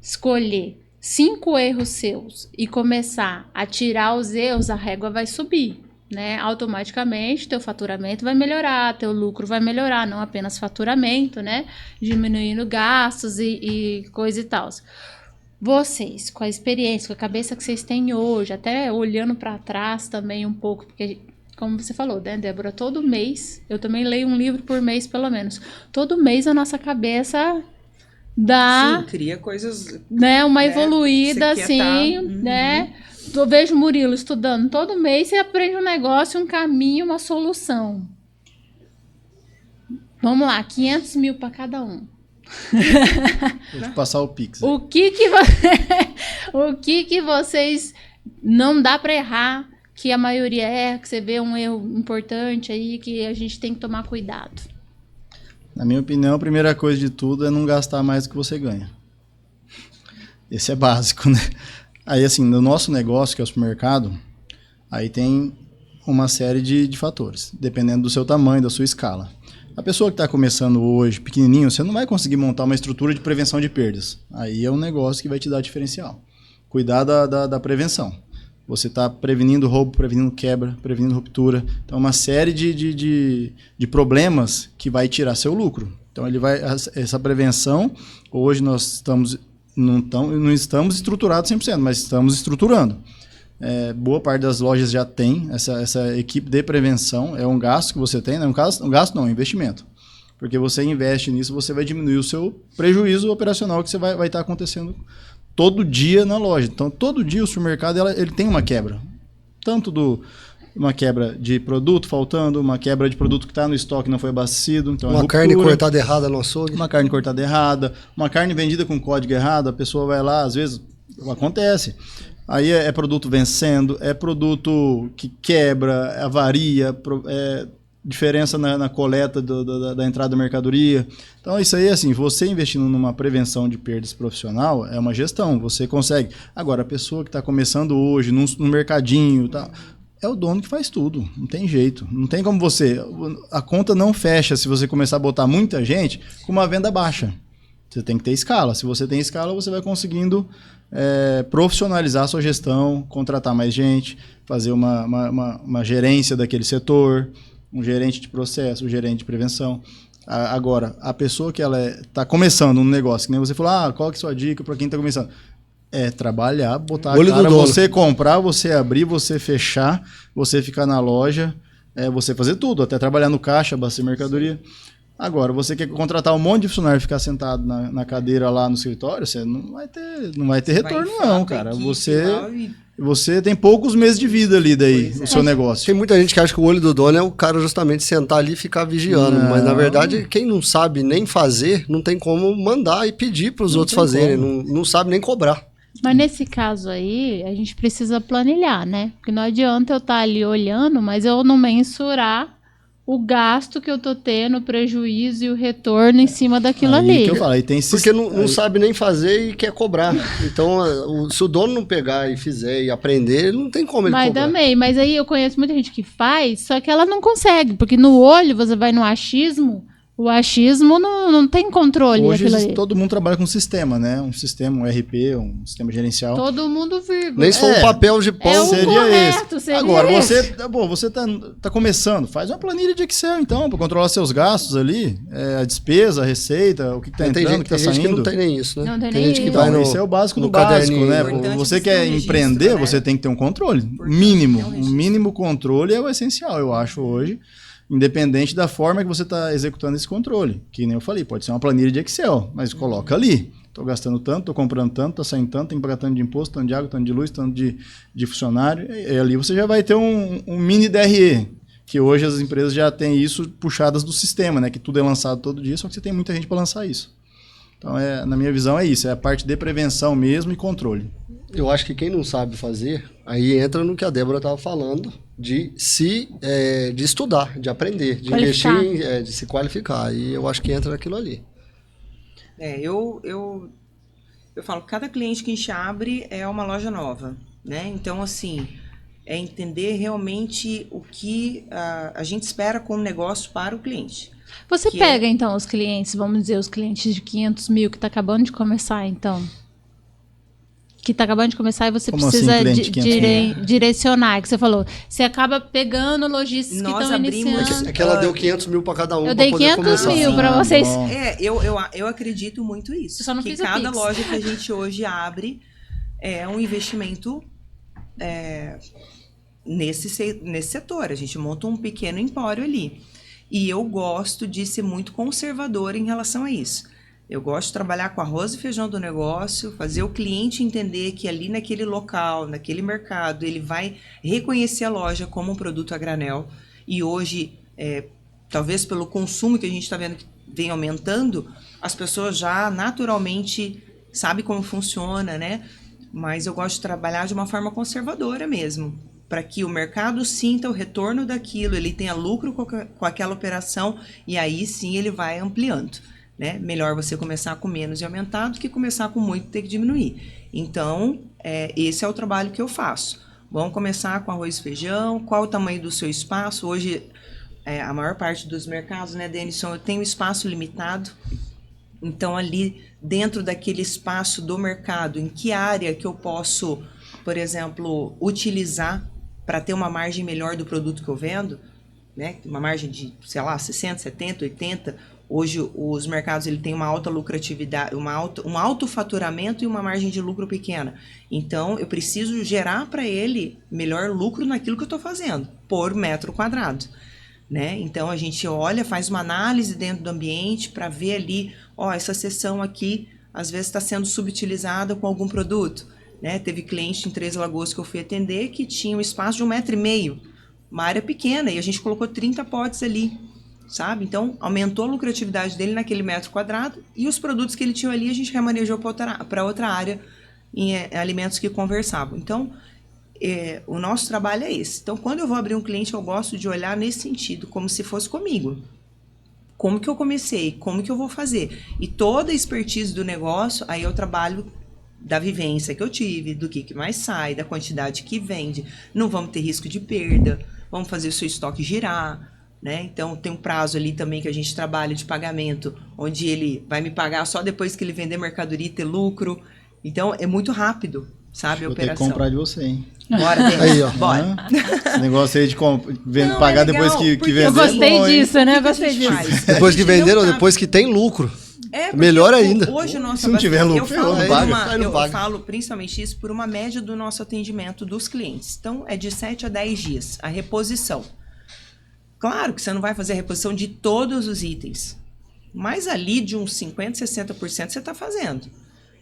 escolher 5 erros seus e começar a tirar os erros, a régua vai subir, né? Automaticamente teu faturamento vai melhorar, teu lucro vai melhorar, não apenas faturamento, né? Diminuindo gastos e coisa e tal. Vocês, com a experiência, com a cabeça que vocês têm hoje, até olhando para trás também um pouco, porque como você falou, né, Débora, todo mês, eu também leio um livro por mês pelo menos, todo mês a nossa cabeça dá... Sim, cria coisas... Né, uma evoluída, assim, né? Eu vejo o Murilo estudando todo mês, você aprende um negócio, um caminho, uma solução. Vamos lá, 500 mil para cada um. Vou te passar o Pix. O que vocês não dá para errar, que a maioria que você vê um erro importante aí, que a gente tem que tomar cuidado? Na minha opinião, a primeira coisa de tudo é não gastar mais do que você ganha. Esse é básico, né? Aí, assim, no nosso negócio, que é o supermercado, aí tem uma série de fatores, dependendo do seu tamanho, da sua escala. A pessoa que está começando hoje, pequenininho, você não vai conseguir montar uma estrutura de prevenção de perdas. Aí é um negócio que vai te dar diferencial. Cuidar da prevenção. Você está prevenindo roubo, prevenindo quebra, prevenindo ruptura. Então, uma série de problemas que vai tirar seu lucro. Então, essa prevenção, hoje nós não estamos estruturados 100%, mas estamos estruturando. Boa parte das lojas já tem essa equipe de prevenção. É um gasto que você tem, né? Um investimento. Porque você investe nisso, você vai diminuir o seu prejuízo operacional que você vai estar acontecendo todo dia na loja. Então, todo dia o supermercado ele tem uma quebra. Tanto uma quebra de produto faltando, uma quebra de produto que está no estoque e não foi abastecido. Então, uma carne cortada errada no açougue. Uma carne cortada errada, uma carne vendida com código errado, a pessoa vai lá, às vezes acontece. Aí é produto vencendo, é produto que quebra, avaria, diferença na coleta da entrada da mercadoria. Então, isso aí, assim, você investindo numa prevenção de perdas profissional é uma gestão, você consegue. Agora, a pessoa que está começando hoje, no mercadinho, tá, é o dono que faz tudo, não tem jeito. Não tem como a conta não fecha se você começar a botar muita gente com uma venda baixa. Você tem que ter escala. Se você tem escala, você vai conseguindo profissionalizar a sua gestão, contratar mais gente, fazer uma gerência daquele setor, um gerente de processo, um gerente de prevenção. Agora, a pessoa que ela está começando um negócio, que nem você falou, qual que é a sua dica para quem está começando? É trabalhar, botar Olho a cara, do dono. você comprar, você abrir, você fechar, você ficar na loja, você fazer tudo, até trabalhar no caixa, abastecer mercadoria. Agora, você quer contratar um monte de funcionário e ficar sentado na cadeira lá no escritório, você não vai ter retorno não, cara. Você tem poucos meses de vida ali daí, o seu negócio. Tem muita gente que acha que o olho do dono é o cara justamente sentar ali e ficar vigiando. Não. Mas, na verdade, quem não sabe nem fazer, não tem como mandar e pedir para os outros fazerem. Não sabe nem cobrar. Mas nesse caso aí, a gente precisa planilhar, né? Porque não adianta eu estar ali olhando, mas eu não mensurar o gasto que eu tô tendo, o prejuízo e o retorno em cima daquilo ali. Que eu falo, aí tem Porque não sabe nem fazer e quer cobrar. Então, se o dono não pegar e fizer e aprender, não tem como ele Mas cobrar. também, mas aí eu conheço muita gente que faz, só que ela não consegue, porque no olho você vai no achismo, o achismo não tem controle Hoje daquilo ali. todo mundo trabalha com sistema, né? Um sistema, um RP, um sistema gerencial. Todo mundo vírgula. Nem se for um papel de pão. É o seria correto, esse. seria Agora, esse. você tá começando, faz uma planilha de Excel, então, para controlar seus gastos ali, a despesa, a receita, o que tá entrando, o que tá tem gente que saindo. não tem nem isso, né? Não tem tem nem gente que isso. vai Então, no, isso é o básico no do básico, caderninho. né? Importante Você você quer ter um registro, empreender, né? você tem que ter um controle. Importante Mínimo. ter um Um registro. mínimo controle é o essencial, eu acho, hoje. Independente da forma que você está executando esse controle. Que nem eu falei, pode ser uma planilha de Excel, mas coloca ali. Estou gastando tanto, estou comprando tanto, estou saindo tanto, tem que pagar tanto de imposto, tanto de água, tanto de luz, tanto de funcionário. E ali você já vai ter um mini DRE, que hoje as empresas já têm isso puxadas do sistema, né? Que tudo é lançado todo dia, só que você tem muita gente para lançar isso. Então, na minha visão, é isso. É a parte de prevenção mesmo e controle. Eu acho que quem não sabe fazer, aí entra no que a Débora estava falando, de estudar, de aprender, de Qualificar. investir, de se qualificar. E eu acho que entra naquilo ali. Eu falo que cada cliente que a gente abre é uma loja nova, né? Então, assim, é entender realmente o que a gente espera como negócio para o cliente. Você que pega, então, os clientes, vamos dizer, os clientes de 500 mil que tá acabando de começar, então. Que tá acabando de começar e você Como precisa assim, cliente de 500 mil? direcionar, que você falou. Você acaba pegando lojistas que Nós estão abrimos- iniciando. É que ela deu 500 mil para cada um Eu para dei poder 500 começar. mil para vocês. Bom. Eu acredito muito isso. Eu só não que fiz o cada Pix. loja que a gente hoje abre é um investimento nesse setor. A gente monta um pequeno empório ali. E eu gosto de ser muito conservadora em relação a isso. Eu gosto de trabalhar com arroz e feijão do negócio, fazer o cliente entender que ali naquele local, naquele mercado, ele vai reconhecer a loja como um produto a granel. E hoje, talvez pelo consumo que a gente está vendo que vem aumentando, as pessoas já naturalmente sabem como funciona, né? Mas eu gosto de trabalhar de uma forma conservadora mesmo, para que o mercado sinta o retorno daquilo, ele tenha lucro com aquela operação e aí sim ele vai ampliando. Né? Melhor você começar com menos e aumentar do que começar com muito e ter que diminuir. Então, esse é o trabalho que eu faço. Vamos começar com arroz e feijão, qual o tamanho do seu espaço? Hoje, a maior parte dos mercados, né, Denison, eu tenho espaço limitado. Então, ali dentro daquele espaço do mercado, em que área que eu posso, por exemplo, utilizar para ter uma margem melhor do produto que eu vendo, né? Uma margem de, sei lá, 60%, 70%, 80%. Hoje os mercados ele tem uma alta lucratividade, um alto faturamento e uma margem de lucro pequena. Então, eu preciso gerar para ele melhor lucro naquilo que eu estou fazendo, por metro quadrado. Né? Então, a gente olha, faz uma análise dentro do ambiente para ver ali, essa seção aqui, às vezes está sendo subutilizada com algum produto. Né? Teve cliente em Três Lagoas que eu fui atender que tinha um espaço de 1,5 m, uma área pequena, e a gente colocou 30 potes ali. Sabe? Então, aumentou a lucratividade dele naquele metro quadrado e os produtos que ele tinha ali a gente remanejou para outra área em alimentos que conversavam. Então, o nosso trabalho é esse. Então, quando eu vou abrir um cliente, eu gosto de olhar nesse sentido, como se fosse comigo. Como que eu comecei? Como que eu vou fazer? E toda a expertise do negócio, aí eu trabalho da vivência que eu tive, do que mais sai, da quantidade que vende. Não vamos ter risco de perda, vamos fazer o seu estoque girar. Né? Então, tem um prazo ali também que a gente trabalha de pagamento, onde ele vai me pagar só depois que ele vender mercadoria e ter lucro. Então, é muito rápido, sabe, a Vou ter que operação. comprar de você, hein? Bora, Denis. Aí, ó. Bora. Esse negócio aí de Não, pagar é legal, depois que porque vender. Eu gostei é bom, hein? disso, né? Eu O que a gostei gente disso. faz? Depois A que gente não venderam, tá- depois que tem lucro. Melhor ainda. Hoje o nosso Se não tiver lucro, eu falo, não paga. eu falo principalmente isso por uma média do nosso atendimento dos clientes. Então, é de 7 a 10 dias a reposição. Claro que você não vai fazer a reposição de todos os itens, mas ali de uns 50%, 60% você está fazendo.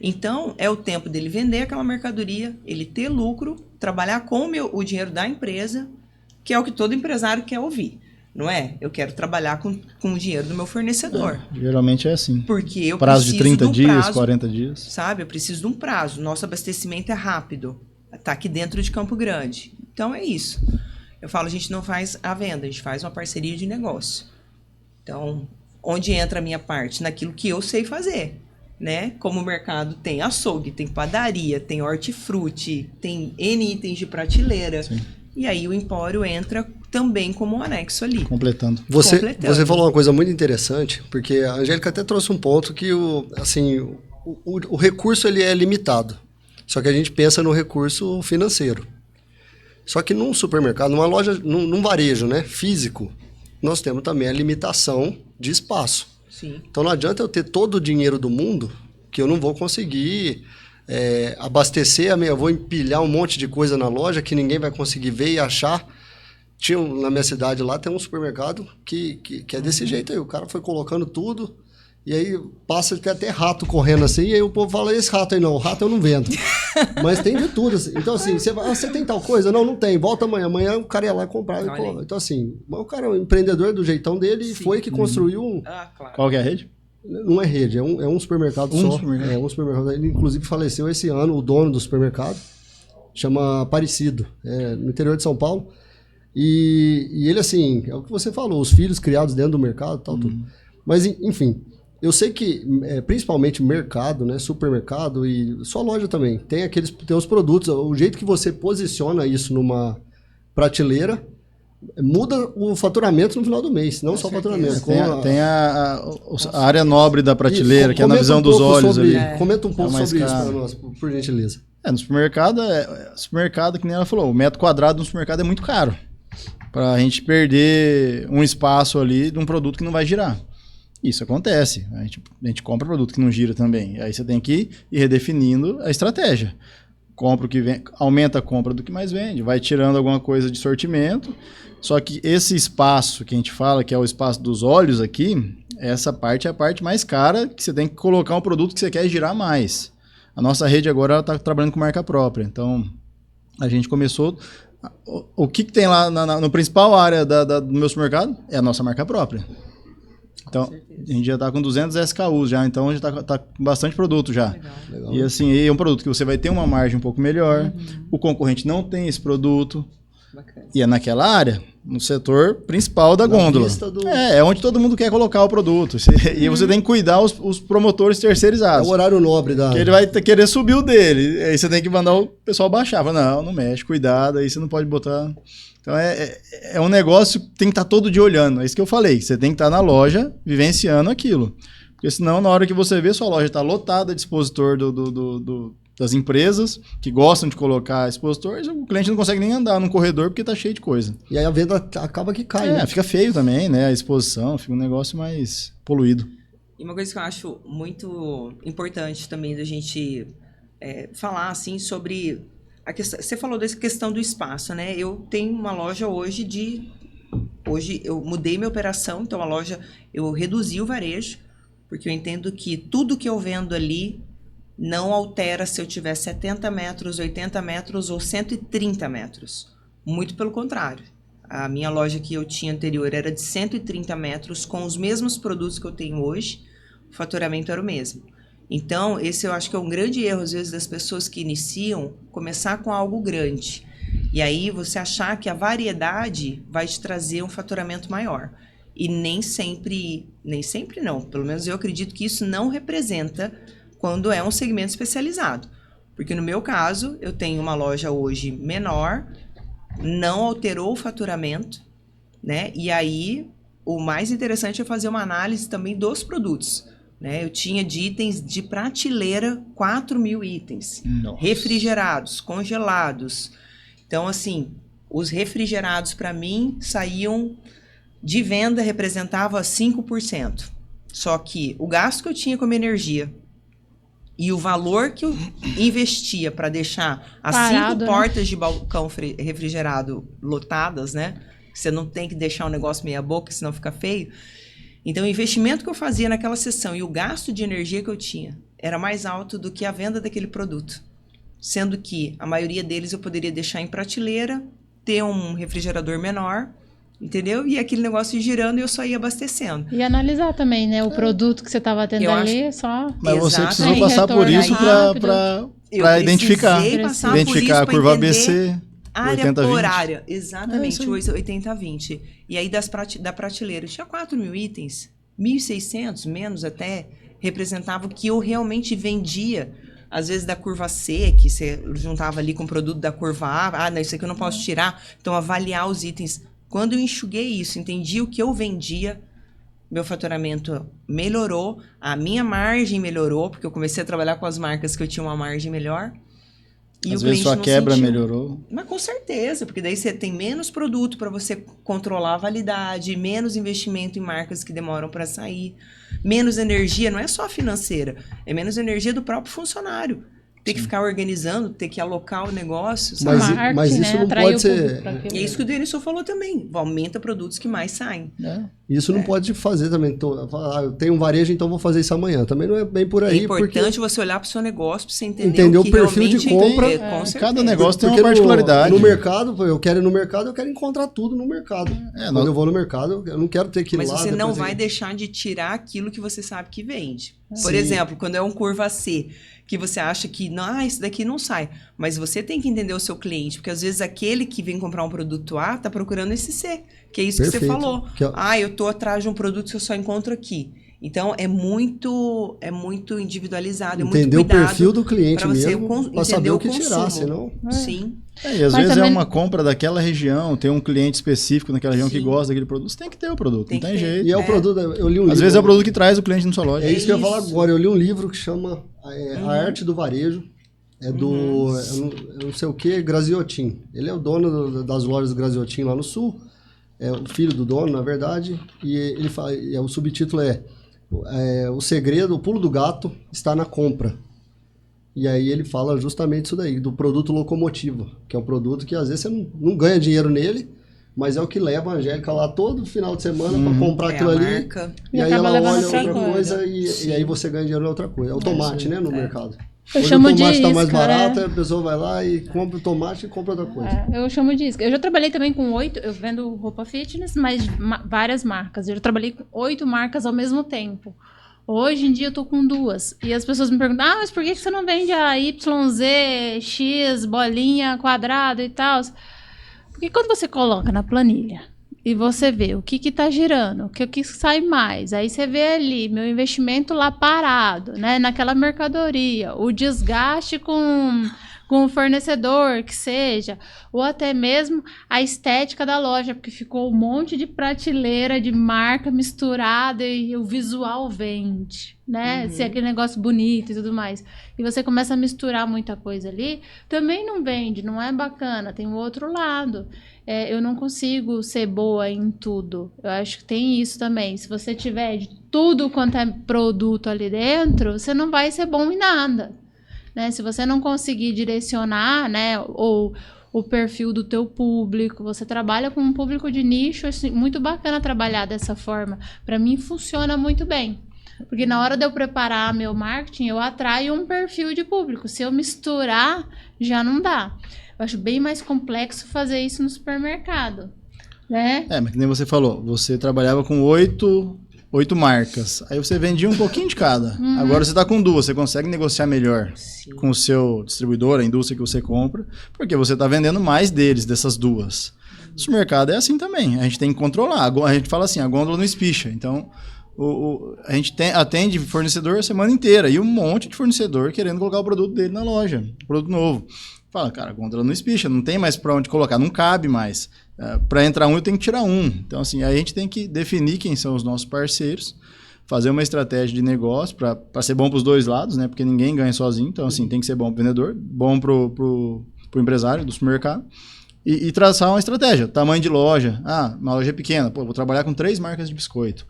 Então, é o tempo dele vender aquela mercadoria, ele ter lucro, trabalhar com o dinheiro da empresa, que é o que todo empresário quer ouvir. Não é? Eu quero trabalhar com o dinheiro do meu fornecedor. Geralmente é assim. Porque eu prazo preciso de 30 de um dias, prazo, 40 dias. sabe? Eu preciso de um prazo. Nosso abastecimento é rápido. Está aqui dentro de Campo Grande. Então, é isso. Eu falo, a gente não faz a venda, a gente faz uma parceria de negócio. Então, onde entra a minha parte? Naquilo que eu sei fazer, né? Como o mercado tem açougue, tem padaria, tem hortifruti, tem N itens de prateleira. Sim. E aí o empório entra também como um anexo ali. Completando. Você Completando. falou uma coisa muito interessante, porque a Angélica até trouxe um ponto que o recurso ele é limitado. Só que a gente pensa no recurso financeiro. Só que num supermercado, numa loja, num varejo, né, físico, nós temos também a limitação de espaço. Sim. Então não adianta eu ter todo o dinheiro do mundo que eu não vou conseguir abastecer eu vou empilhar um monte de coisa na loja que ninguém vai conseguir ver e achar. Na minha cidade lá tem um supermercado que é desse jeito aí. O cara foi colocando tudo e aí passa até rato correndo assim e aí o povo fala, esse rato aí não, o rato eu não vendo. Mas tem de tudo. Assim. Então assim, você tem tal coisa? Não tem. Volta amanhã. Amanhã o cara ia lá comprar. Então assim, o cara é um empreendedor do jeitão dele e foi que construiu um... Claro. Qual que é a rede? Não é rede, é um supermercado só. Supermercado. É um supermercado. Ele, inclusive, faleceu esse ano, o dono do supermercado. Chama Aparecido, no interior de São Paulo. E ele, assim, é o que você falou, os filhos criados dentro do mercado e tal, tudo. Mas, enfim, eu sei que, principalmente mercado, né, supermercado e só loja também, tem os produtos, o jeito que você posiciona isso numa prateleira, muda o faturamento no final do mês, não só o faturamento. Tem a área nobre da prateleira, que é na visão dos olhos ali. Comenta um pouco sobre isso caro. para nós, por gentileza. No supermercado, que nem ela falou, o metro quadrado no supermercado é muito caro. Pra gente perder um espaço ali de um produto que não vai girar. Isso acontece. A gente compra produto que não gira também. Aí você tem que ir redefinindo a estratégia. Compra o que vem, aumenta a compra do que mais vende, vai tirando alguma coisa de sortimento. Só que esse espaço que a gente fala, que é o espaço dos olhos aqui, essa parte é a parte mais cara, que você tem que colocar um produto que você quer girar mais. A nossa rede agora está trabalhando com marca própria. Então, a gente começou... O que tem lá no principal área do meu supermercado é a nossa marca própria. Então, a gente já está com 200 SKUs já, então a gente está com bastante produto já. Legal. E assim, é um produto que você vai ter uma margem um pouco melhor, o concorrente não tem esse produto, Bacana. E é naquela área, no setor principal da gôndola. É onde todo mundo quer colocar o produto. E você tem que cuidar os promotores terceirizados. É o horário nobre da... Que ele vai querer subir o dele. Aí você tem que mandar o pessoal baixar. Fala, não mexe, cuidado, aí você não pode botar... Então é um negócio que tem que estar todo dia olhando. É isso que eu falei, você tem que estar na loja vivenciando aquilo. Porque senão, na hora que você vê, sua loja está lotada de expositor das empresas que gostam de colocar expositores, o cliente não consegue nem andar num corredor porque está cheio de coisa. E aí a venda acaba que cai, né? Fica feio também, né? A exposição, fica um negócio mais poluído. E uma coisa que eu acho muito importante também da gente falar, assim, sobre... Você falou dessa questão do espaço, né? Eu tenho uma loja hoje eu mudei minha operação, então a loja, eu reduzi o varejo, porque eu entendo que tudo que eu vendo ali não altera se eu tiver 70 metros, 80 metros ou 130 metros. Muito pelo contrário. A minha loja que eu tinha anterior era de 130 metros, com os mesmos produtos que eu tenho hoje, o faturamento era o mesmo. Então, esse eu acho que é um grande erro, às vezes, das pessoas que iniciam, começar com algo grande. E aí você achar que a variedade vai te trazer um faturamento maior. E nem sempre não. Pelo menos eu acredito que isso não representa quando é um segmento especializado. Porque no meu caso, eu tenho uma loja hoje menor, não alterou o faturamento, né? E aí, o mais interessante é fazer uma análise também dos produtos. Né? Eu tinha de itens de prateleira 4.000 itens. Nossa. Refrigerados, congelados. Então, assim, os refrigerados para mim saíam de venda, representava 5%. Só que o gasto que eu tinha com a minha energia e o valor que eu investia para deixar as Parado, 5 portas de balcão refrigerado lotadas, né? Você não tem que deixar o negócio meia boca, senão fica feio. Então, o investimento que eu fazia naquela sessão e o gasto de energia que eu tinha era mais alto do que a venda daquele produto. Sendo que a maioria deles eu poderia deixar em prateleira, ter um refrigerador menor, entendeu? E aquele negócio girando e eu só ia abastecendo. E analisar também, né? O produto que você estava tendo Eu ali, só... Mas você Exato. precisou Sem passar por retorno isso rápido. para identificar. Passar Identificar a por isso curva pra entender ABC, área 80-20. por área. É Exatamente, isso aí. 80-20. E aí da prateleira, tinha 4.000 itens, 1.600, menos até, representava o que eu realmente vendia. Às vezes da curva C, que você juntava ali com o produto da curva A, não, isso aqui eu não posso tirar. Então, avaliar os itens. Quando eu enxuguei isso, entendi o que eu vendia, meu faturamento melhorou, a minha margem melhorou, porque eu comecei a trabalhar com as marcas que eu tinha uma margem melhor. E Às o vezes cliente sua não quebra sentiu. melhorou. Mas com certeza, porque daí você tem menos produto para você controlar a validade, menos investimento em marcas que demoram para sair, menos energia, não é só financeira, é menos energia do próprio funcionário. Ter que ficar organizando, ter que alocar o negócio, sabe? Mas isso não Atrair pode o ser... público pra aquilo. E é isso que o Denilson falou também, aumenta produtos que mais saem. Isso não pode fazer também. Eu tenho um varejo, então vou fazer isso amanhã. Também não é bem por aí. É importante você olhar para o seu negócio, para você entender Entender o que o perfil de realmente compra. com certeza. Cada negócio tem Porque uma particularidade. No mercado, eu quero ir no mercado, eu quero encontrar tudo no mercado. Quando nós- eu vou no mercado, eu não quero ter que ir Mas lá. você não depois vai ir. deixar de tirar aquilo que você sabe que vende. Por Sim. exemplo, quando é um curva C, que você acha que, não, isso daqui não sai. Mas você tem que entender o seu cliente, porque às vezes aquele que vem comprar um produto A tá procurando esse C, que é isso que você Perfeito. falou. Eu tô atrás de um produto que eu só encontro aqui. Então, é muito individualizado, é muito Entender o cuidado perfil do cliente pra você mesmo, para entender saber o que consumo. tirar, senão... Sim. E às Mas vezes é também- uma compra daquela região, tem um cliente específico naquela região que Sim. gosta daquele produto, você tem que ter o produto, Tem não que tem ter. jeito. E é o produto, eu li um livro... Às vezes é o produto que traz o cliente na sua loja. É isso que eu ia falar isso. agora. Eu li um livro que chama A Arte do Varejo. É do, eu não sei o que, Graziotin. Ele é o dono das lojas do Graziotin lá no Sul. É o filho do dono, na verdade. E ele fala, o subtítulo é O Segredo, o Pulo do Gato está na compra. E aí ele fala justamente isso daí, do produto locomotiva, que é um produto que às vezes você não ganha dinheiro nele, mas é o que leva a Angélica lá todo final de semana para comprar É aquilo a ali. marca. E E aí acaba ela levando olha outra outra coisa coisa. e aí você ganha dinheiro na outra coisa. É o tomate, né, no mercado. Eu Hoje chamo o tomate de tá mais isca, barato, é. a pessoa vai lá e compra o tomate e compra outra coisa. Eu chamo de isca. Eu já trabalhei também com 8, eu vendo roupa fitness, mas várias marcas. Eu já trabalhei com 8 marcas ao mesmo tempo. Hoje em dia eu tô com 2. E as pessoas me perguntam, mas por que você não vende a YZ, X, bolinha, quadrado e tal? Porque quando você coloca na planilha e você vê o que tá girando, o que sai mais, aí você vê ali meu investimento lá parado, né, naquela mercadoria, o desgaste com o fornecedor, que seja, ou até mesmo a estética da loja, porque ficou um monte de prateleira de marca misturada e o visual vende, né? Se é aquele negócio bonito e tudo mais. E você começa a misturar muita coisa ali, também não vende, não é bacana, tem o outro lado. Eu não consigo ser boa em tudo. Eu acho que tem isso também. Se você tiver de tudo quanto é produto ali dentro, você não vai ser bom em nada. Né? Se você não conseguir direcionar, né, ou o perfil do teu público, você trabalha com um público de nicho, assim, muito bacana trabalhar dessa forma. Para mim funciona muito bem, porque na hora de eu preparar meu marketing, eu atraio um perfil de público. Se eu misturar, já não dá. Eu acho bem mais complexo fazer isso no supermercado, né? Mas que nem você falou, você trabalhava com 8 marcas. Aí você vendia um pouquinho de cada. Agora você está com 2, você consegue negociar melhor com o seu distribuidor, a indústria que você compra, porque você está vendendo mais dessas 2. O supermercado é assim também, a gente tem que controlar. A gente fala assim, a gôndola não espicha. Então, a gente atende fornecedor a semana inteira e um monte de fornecedor querendo colocar o produto dele na loja, produto novo. Fala, cara, a gôndola não espicha, não tem mais para onde colocar, não cabe mais. Para entrar um, eu tenho que tirar um. Então, assim, aí a gente tem que definir quem são os nossos parceiros, fazer uma estratégia de negócio para ser bom para os dois lados, né? Porque ninguém ganha sozinho. Então, assim, tem que ser bom para o vendedor, bom pro empresário do supermercado. E traçar uma estratégia. Tamanho de loja. Uma loja pequena. Pô, vou trabalhar com 3 marcas de biscoito.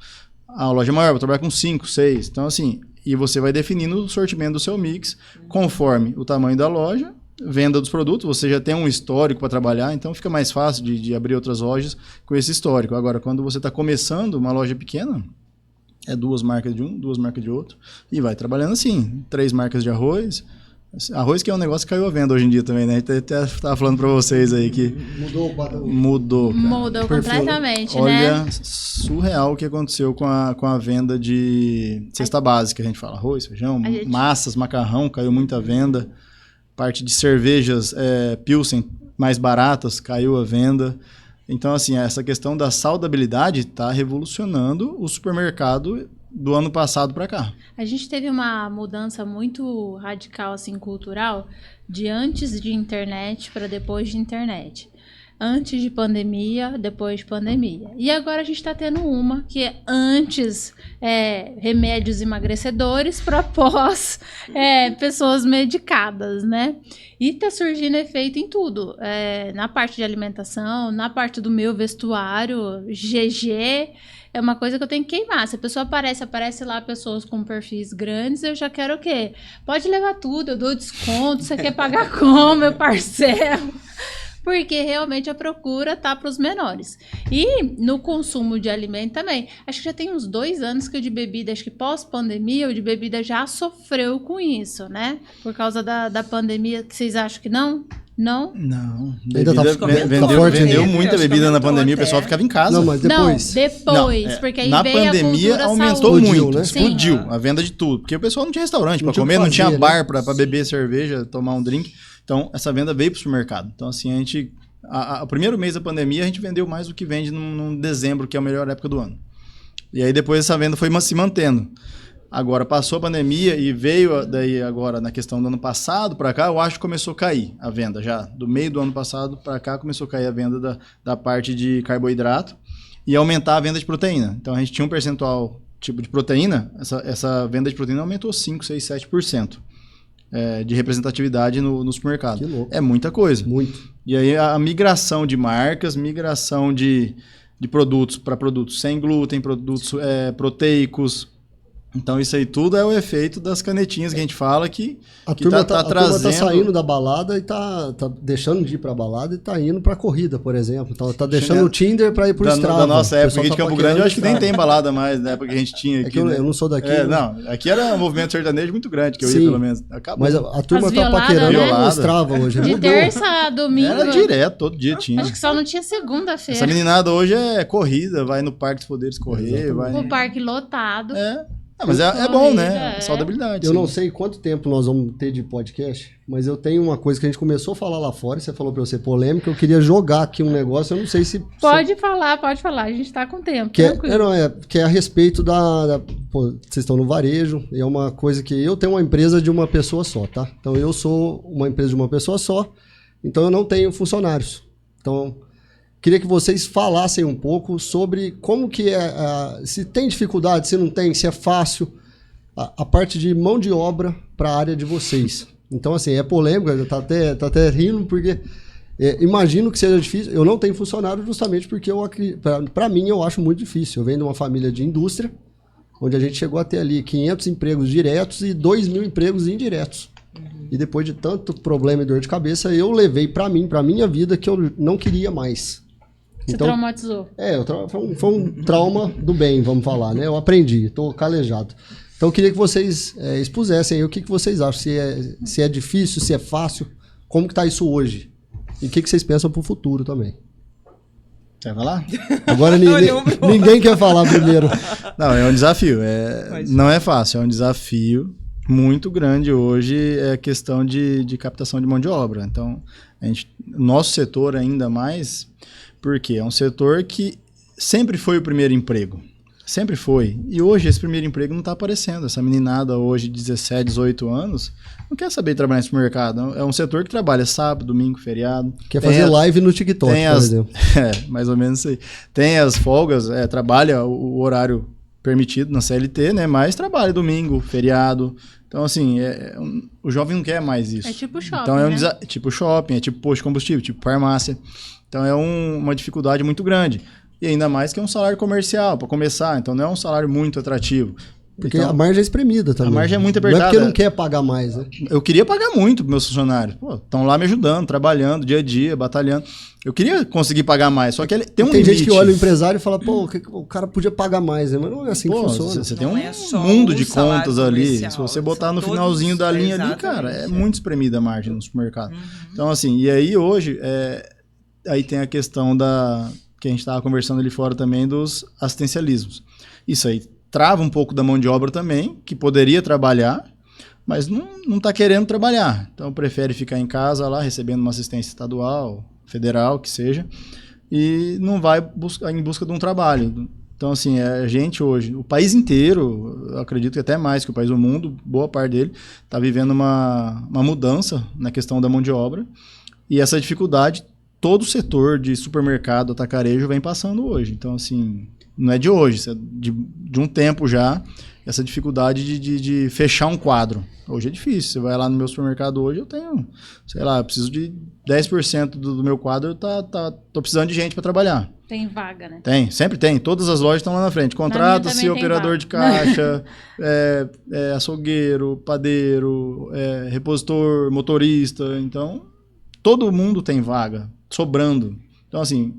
a loja é maior, vou trabalhar com 5, 6. Então, assim, e você vai definindo o sortimento do seu mix conforme o tamanho da loja, venda dos produtos, você já tem um histórico para trabalhar, então fica mais fácil de abrir outras lojas com esse histórico. Agora, quando você está começando uma loja pequena, é 2 marcas de um, 2 marcas de outro, e vai trabalhando assim, 3 marcas de arroz. Arroz que é um negócio que caiu a venda hoje em dia também, né? A gente até estava falando para vocês aí que... Mudou, cara. Mudou completamente, Olha, né? surreal o que aconteceu com a venda de cesta básica, a gente fala, arroz, feijão, massas, macarrão, caiu muita venda. Parte de cervejas, Pilsen, mais baratas, caiu a venda. Então, assim, essa questão da saudabilidade está revolucionando o supermercado do ano passado para cá. A gente teve uma mudança muito radical, assim, cultural, de antes de internet para depois de internet. Antes de pandemia, depois de pandemia. E agora a gente está tendo uma que é antes remédios emagrecedores para pós pessoas medicadas, né? E tá surgindo efeito em tudo. Na parte de alimentação, na parte do meu vestuário, GG... É uma coisa que eu tenho que queimar. Se a pessoa aparece lá pessoas com perfis grandes, eu já quero o quê? Pode levar tudo, eu dou desconto, você quer pagar como, eu parcelo. Porque realmente a procura tá para os menores. E no consumo de alimento também. Acho que já tem uns 2 anos que o de bebida, acho que pós-pandemia, o de bebida já sofreu com isso, né? Por causa da pandemia, que vocês acham que não? Não? Não. Ainda Vendeu muita bebida na pandemia, o pessoal ficava em casa. Não, mas depois. Não, depois. Porque aí na veio pandemia a cultura aumentou saúde. muito, né? explodiu a venda de tudo. Porque o pessoal não tinha restaurante para comer, não tinha bar para beber cerveja, tomar um drink. Então, essa venda veio para o supermercado. Então, assim, a gente... O primeiro mês da pandemia, a gente vendeu mais do que vende num dezembro, que é a melhor época do ano. E aí, depois, essa venda foi se mantendo. Agora, passou a pandemia e veio daí agora na questão do ano passado para cá, eu acho que começou a cair a venda já. Do meio do ano passado para cá, começou a cair a venda da parte de carboidrato e aumentar a venda de proteína. Então, a gente tinha um percentual tipo de proteína, essa venda de proteína aumentou 5, 6, 7%. De representatividade no supermercado. Que louco. É muita coisa. Muito. E aí a migração de marcas, migração de produtos para produtos sem glúten, produtos proteicos. Então isso aí tudo é o efeito das canetinhas que a gente fala que a turma tá trazendo... saindo da balada e tá deixando de ir pra balada e tá indo pra corrida, por exemplo. Tá deixando o Tinder pra ir pro Strava. Da nossa época aqui de tá Campo Grande, eu acho que nem tem balada mais, na época que a gente tinha aqui. É que eu não sou daqui. Né? Não, aqui era um movimento sertanejo muito grande, que eu ia pelo menos. Acabou. Mas a turma As tá violadas, paquerando né? no Strava hoje. De terça a domingo. Era direto, todo dia tinha. Acho que só não tinha segunda-feira. Essa meninada hoje é corrida, vai no Parque dos Poderes correr. Vai... O parque lotado. Mas é bom, né? Saudabilidade. Eu não sei quanto tempo nós vamos ter de podcast, mas eu tenho uma coisa que a gente começou a falar lá fora, e você falou pra eu ser polêmico, eu queria jogar aqui um negócio, eu não sei se... Pode falar, a gente tá com tempo. Que é a respeito pô, vocês estão no varejo, e é uma coisa que eu tenho uma empresa de uma pessoa só, tá? Então eu sou uma empresa de uma pessoa só, então eu não tenho funcionários. Então... Queria que vocês falassem um pouco sobre como que se tem dificuldade, se não tem, se é fácil, a parte de mão de obra para a área de vocês. Então, assim, é polêmico, tá até rindo, porque imagino que seja difícil. Eu não tenho funcionário justamente porque para mim eu acho muito difícil. Eu venho de uma família de indústria, onde a gente chegou a ter ali 500 empregos diretos e 2.000 empregos indiretos. E depois de tanto problema e dor de cabeça, eu levei para minha vida que eu não queria mais. Você traumatizou. Foi um trauma do bem, vamos falar, né? Eu aprendi, estou calejado. Então eu queria que vocês expusessem aí o que vocês acham, se é difícil, se é fácil, como que está isso hoje? E o que vocês pensam para o futuro também? Quer falar? Agora ninguém quer falar primeiro. Não, é um desafio. Não é fácil, é um desafio muito grande hoje, é a questão de captação de mão de obra. Então, nosso setor ainda mais... Porque é um setor que sempre foi o primeiro emprego. Sempre foi. E hoje esse primeiro emprego não está aparecendo. Essa meninada hoje de 17, 18 anos não quer saber trabalhar nesse mercado. É um setor que trabalha sábado, domingo, feriado. Quer fazer live no TikTok, por exemplo. Mais ou menos isso aí. Tem as folgas, trabalha o horário permitido na CLT, né? Mas trabalha domingo, feriado. Então, assim, o jovem não quer mais isso. É tipo shopping, então, né? Tipo shopping, é tipo posto de combustível, tipo farmácia. Então é uma dificuldade muito grande. E ainda mais que é um salário comercial, para começar, então não é um salário muito atrativo. Porque então, a margem é espremida também. A margem é muito Não é apertada. porque não quer pagar mais, né? Eu queria pagar muito para meus funcionários. Estão lá me ajudando, trabalhando, dia a dia, batalhando. Eu queria conseguir pagar mais, só que ele tem um limite. Tem gente que olha o empresário e fala, pô, o cara podia pagar mais, né? Mas não é assim que funciona. Você tem Não um é só mundo o de salário contas ali. comercial, Se você botar são no todos, finalzinho da linha ali, exatamente, cara, é muito espremida a margem no supermercado. Então, assim, e aí hoje, aí tem a questão que a gente estava conversando ali fora também dos assistencialismos. Isso aí trava um pouco da mão de obra também, que poderia trabalhar, mas não está querendo trabalhar. Então, prefere ficar em casa lá, recebendo uma assistência estadual, federal, que seja, e não vai em busca de um trabalho. Então, assim, a gente hoje, o país inteiro, eu acredito que até mais que o país do mundo, boa parte dele, está vivendo uma mudança na questão da mão de obra, e essa dificuldade, todo o setor de supermercado, atacarejo, vem passando hoje. Então, assim, não é de hoje, de um tempo já, essa dificuldade de fechar um quadro. Hoje é difícil. Você vai lá no meu supermercado hoje, eu tenho, sei lá, eu preciso de 10% do meu quadro, tô precisando de gente para trabalhar. Tem vaga, né? Sempre tem. Todas as lojas estão lá na frente. Contrata-se operador de caixa, açougueiro, padeiro, repositor, motorista. Então, todo mundo tem vaga, sobrando. Então, assim,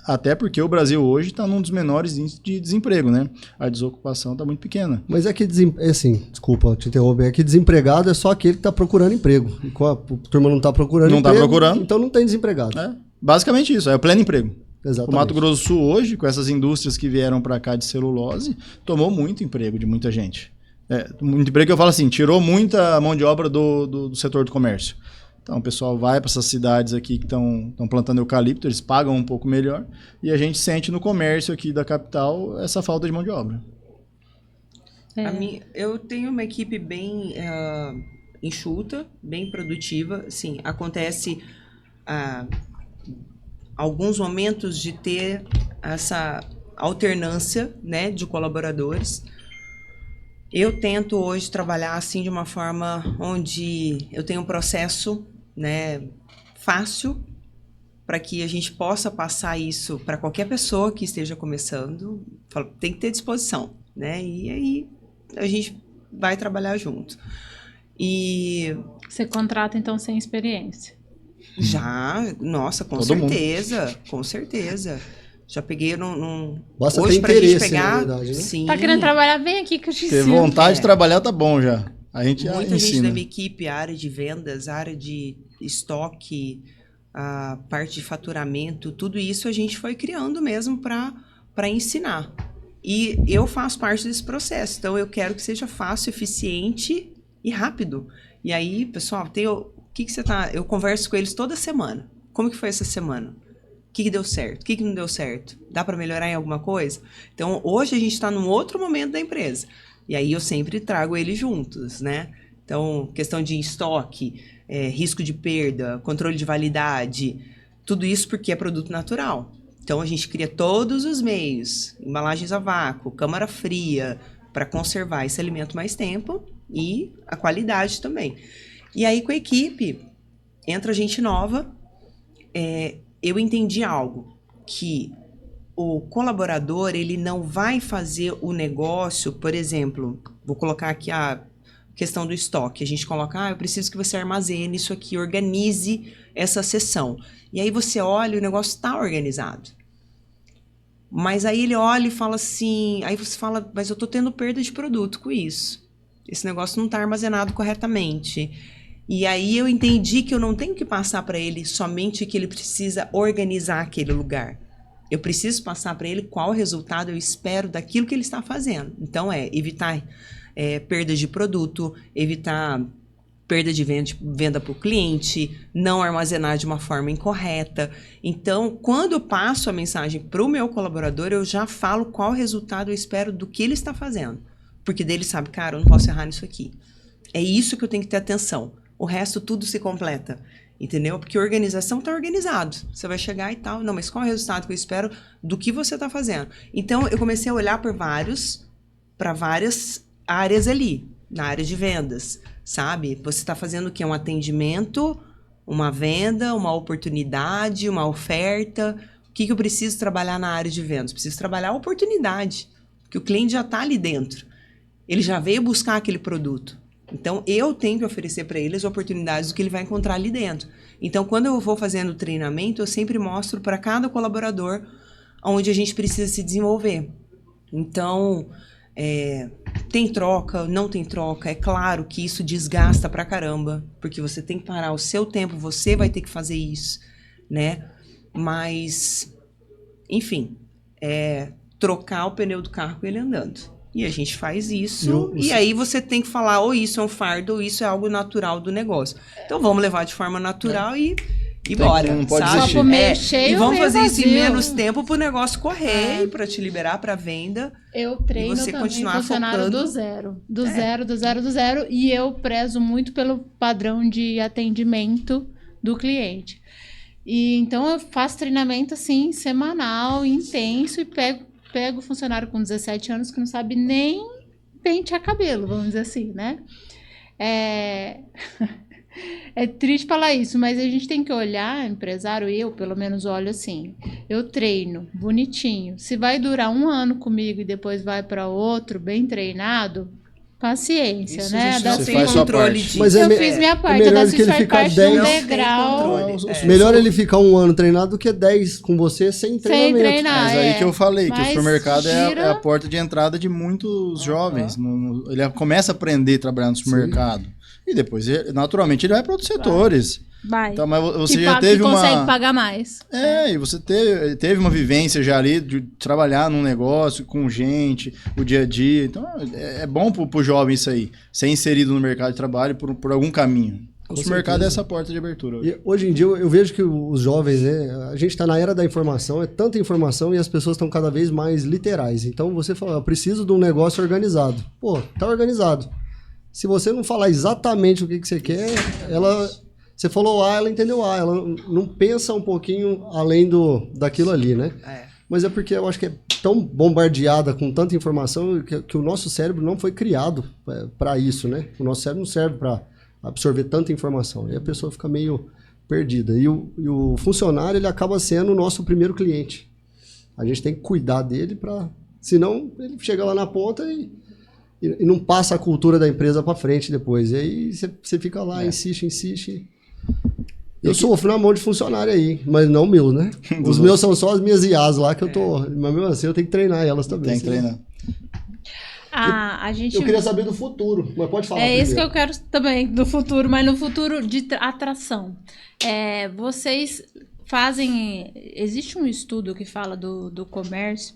até porque o Brasil hoje está num dos menores índices de desemprego, né? A desocupação está muito pequena. Mas é que, assim, desculpa te interromper, é que desempregado é só aquele que está procurando emprego. E a turma não está procurando emprego, não está procurando. Então não tem desempregado. Basicamente isso, é o pleno emprego. Exatamente. O Mato Grosso do Sul hoje, com essas indústrias que vieram para cá de celulose, tomou muito emprego de muita gente. Muito emprego que eu falo assim, tirou muita mão de obra do setor do comércio. Então o pessoal vai para essas cidades aqui que estão plantando eucalipto, eles pagam um pouco melhor, e a gente sente no comércio aqui da capital essa falta de mão de obra. Eu tenho uma equipe bem enxuta, bem produtiva. Sim, acontece alguns momentos de ter essa alternância, né, de colaboradores. Eu tento hoje trabalhar assim de uma forma onde eu tenho um processo, né, fácil, para que a gente possa passar isso para qualquer pessoa que esteja começando. Tem que ter disposição, né? E aí a gente vai trabalhar junto. E você contrata então sem experiência? Já, nossa, com certeza. Já peguei Basta hoje ter interesse, pra gente pegar, na verdade, né? Sim. Tá querendo trabalhar, vem aqui que eu te Ter ensino. vontade de trabalhar tá bom já. A gente Muita gente ensina. da minha equipe, a área de vendas, a área de estoque, a parte de faturamento, tudo isso a gente foi criando mesmo para ensinar. E eu faço parte desse processo, então eu quero que seja fácil, eficiente e rápido. E aí, pessoal, eu converso com eles toda semana. Como que foi essa semana? O que deu certo? O que não deu certo? Dá para melhorar em alguma coisa? Então, hoje a gente está num outro momento da empresa. E aí eu sempre trago eles juntos, né? Então, questão de estoque, risco de perda, controle de validade, tudo isso porque é produto natural. Então, a gente cria todos os meios, embalagens a vácuo, câmara fria, para conservar esse alimento mais tempo e a qualidade também. E aí, com a equipe, entra gente nova, eu entendi algo, que o colaborador, ele não vai fazer o negócio, por exemplo, vou colocar aqui a questão do estoque, a gente coloca, eu preciso que você armazene isso aqui, organize essa seção. E aí você olha e o negócio está organizado. Mas aí ele olha e fala assim, aí você fala, mas eu estou tendo perda de produto com isso. Esse negócio não está armazenado corretamente. E aí eu entendi que eu não tenho que passar para ele somente que ele precisa organizar aquele lugar. Eu preciso passar para ele qual resultado eu espero daquilo que ele está fazendo. Então, evitar perda de produto, evitar perda de venda para o cliente, não armazenar de uma forma incorreta. Então, quando eu passo a mensagem para o meu colaborador, eu já falo qual resultado eu espero do que ele está fazendo. Porque dele sabe, cara, eu não posso errar nisso aqui. É isso que eu tenho que ter atenção. O resto tudo se completa. Entendeu? Porque organização está organizado. Você vai chegar e tal. Não, mas qual é o resultado que eu espero do que você está fazendo? Então, eu comecei a olhar para várias áreas ali. Na área de vendas, sabe? Você está fazendo o quê? Um atendimento, uma venda, uma oportunidade, uma oferta. que eu preciso trabalhar na área de vendas? Preciso trabalhar a oportunidade, que o cliente já está ali dentro. Ele já veio buscar aquele produto. Então, eu tenho que oferecer para ele as oportunidades do que ele vai encontrar ali dentro. Então, quando eu vou fazendo treinamento, eu sempre mostro para cada colaborador onde a gente precisa se desenvolver. Então, tem troca, não tem troca. É claro que isso desgasta pra caramba, porque você tem que parar o seu tempo, você vai ter que fazer isso, né? Mas, enfim, trocar o pneu do carro com ele andando. E a gente faz isso, e aí você tem que falar, ou isso é um fardo, ou isso é algo natural do negócio. Então vamos levar de forma natural e bora, não pode sabe? desistir. Meio cheio, E vamos meio fazer isso em vazio. menos tempo pro negócio correr, para te liberar para venda. Eu treino E você também continuar funcionário focando. do zero, e eu prezo muito pelo padrão de atendimento do cliente. E então eu faço treinamento assim, semanal, intenso, e pego funcionário com 17 anos que não sabe nem pentear cabelo, vamos dizer assim, né? É triste falar isso, mas a gente tem que olhar, empresário, eu pelo menos olho assim, eu treino bonitinho. Se vai durar 1 ano comigo e depois vai para outro, bem treinado, paciência, Isso né? a gente Da não Você tem faz sua controle parte. disso. Mas eu fiz minha parte, melhor da do que ele faz ficar parte de um 10. Não tem degrau. controle. Melhor ele ficar 1 ano treinado do que 10 com você sem treinamento. treinar. Mas aí que eu falei, que o Mas supermercado gira- é a porta de entrada de muitos jovens. Ele começa a aprender a trabalhar no supermercado. E depois, naturalmente, ele vai para outros setores. Vai. Então, mas você que já paga, teve que uma... consegue pagar mais. E você teve uma vivência já ali de trabalhar num negócio com gente, o dia a dia. Então, é bom pro jovem isso aí, ser inserido no mercado de trabalho por algum caminho. O supermercado é essa porta de abertura. E hoje em dia eu vejo que os jovens, né, a gente está na era da informação, é tanta informação e as pessoas estão cada vez mais literais. Então você fala, eu preciso de um negócio organizado. Pô, tá organizado. Se você não falar exatamente o que você quer, você falou A, ela entendeu A. Ela não pensa um pouquinho além daquilo ali, né? Mas é porque eu acho que é tão bombardeada com tanta informação que o nosso cérebro não foi criado para isso, né? O nosso cérebro não serve para absorver tanta informação. E a pessoa fica meio perdida. E o funcionário, ele acaba sendo o nosso primeiro cliente. A gente tem que cuidar dele senão ele chega lá na ponta e não passa a cultura da empresa para frente depois. E aí você fica lá, insiste. Eu sofro na mão de funcionário aí, mas não meus, né? Os meus são só as minhas IAs lá que eu tô... Mas mesmo assim eu tenho que treinar elas também. Tem que treinar. A gente... Eu queria saber do futuro, mas pode falar isso primeiro. que eu quero também, do futuro, mas no futuro de atração. Vocês fazem... Existe um estudo que fala do comércio,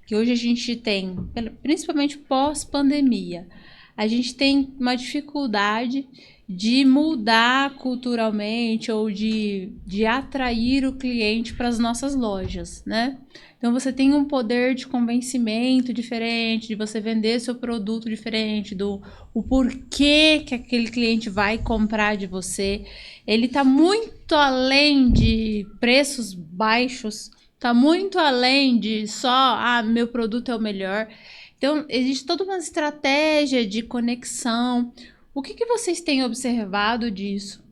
que hoje a gente tem, principalmente pós-pandemia, a gente tem uma dificuldade de mudar culturalmente ou de atrair o cliente para as nossas lojas, né? Então, você tem um poder de convencimento diferente, de você vender seu produto diferente, o porquê que aquele cliente vai comprar de você. Ele está muito além de preços baixos, está muito além de só, meu produto é o melhor. Então, existe toda uma estratégia de conexão. O que vocês têm observado disso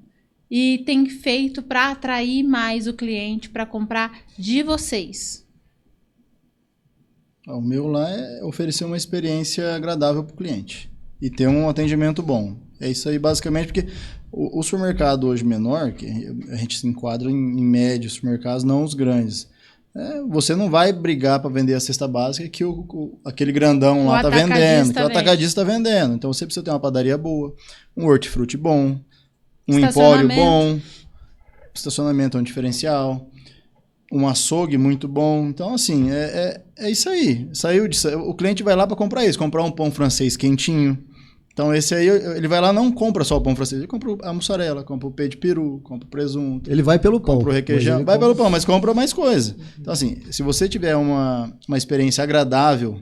e têm feito para atrair mais o cliente para comprar de vocês? O meu lá é oferecer uma experiência agradável para o cliente e ter um atendimento bom. É isso aí basicamente, porque o supermercado hoje menor, que a gente se enquadra em médios supermercados, não os grandes. Você não vai brigar para vender a cesta básica que aquele grandão lá está vendendo, que o atacadista está vendendo. Então você precisa ter uma padaria boa, um hortifruti bom, um empório bom, estacionamento é um diferencial, um açougue muito bom. Então, assim, é isso aí. O cliente vai lá para comprar isso, comprar um pão francês quentinho. Então, esse aí, ele vai lá, não compra só o pão francês, ele compra a mussarela, compra o peito de peru, compra o presunto. Ele vai pelo pão. Compra o requeijão, pelo pão, mas compra mais coisa. Então, assim, se você tiver uma experiência agradável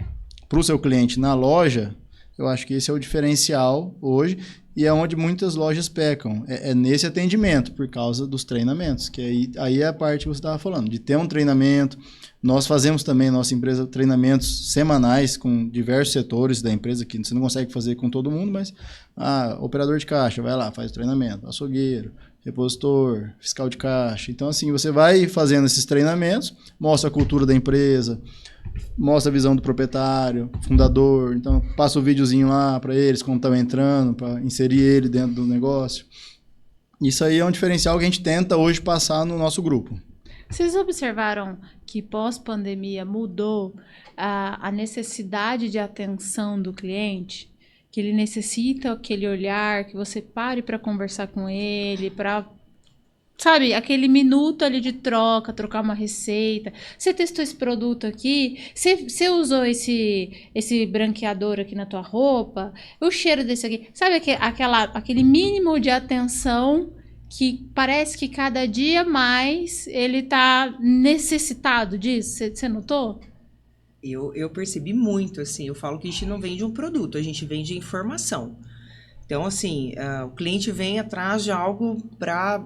para o seu cliente na loja, eu acho que esse é o diferencial hoje e é onde muitas lojas pecam. É nesse atendimento, por causa dos treinamentos, que aí é a parte que você estava falando, de ter um treinamento. Nós fazemos também, nossa empresa, treinamentos semanais com diversos setores da empresa, que você não consegue fazer com todo mundo, mas operador de caixa, vai lá, faz o treinamento, açougueiro, repositor, fiscal de caixa. Então, assim, você vai fazendo esses treinamentos, mostra a cultura da empresa, mostra a visão do proprietário, fundador. Então, passa o videozinho lá para eles, quando estão entrando, para inserir ele dentro do negócio. Isso aí é um diferencial que a gente tenta hoje passar no nosso grupo. Vocês observaram que pós-pandemia mudou a necessidade de atenção do cliente? Que ele necessita aquele olhar, que você pare para conversar com ele, para, sabe, aquele minuto ali de trocar uma receita. Você testou esse produto aqui? Você usou esse branqueador aqui na tua roupa? O cheiro desse aqui? Sabe aquele mínimo de atenção que parece que cada dia mais ele tá necessitado disso? Você notou? Eu percebi muito, assim, eu falo que a gente não vende um produto, a gente vende informação. Então, assim, o cliente vem atrás de algo para...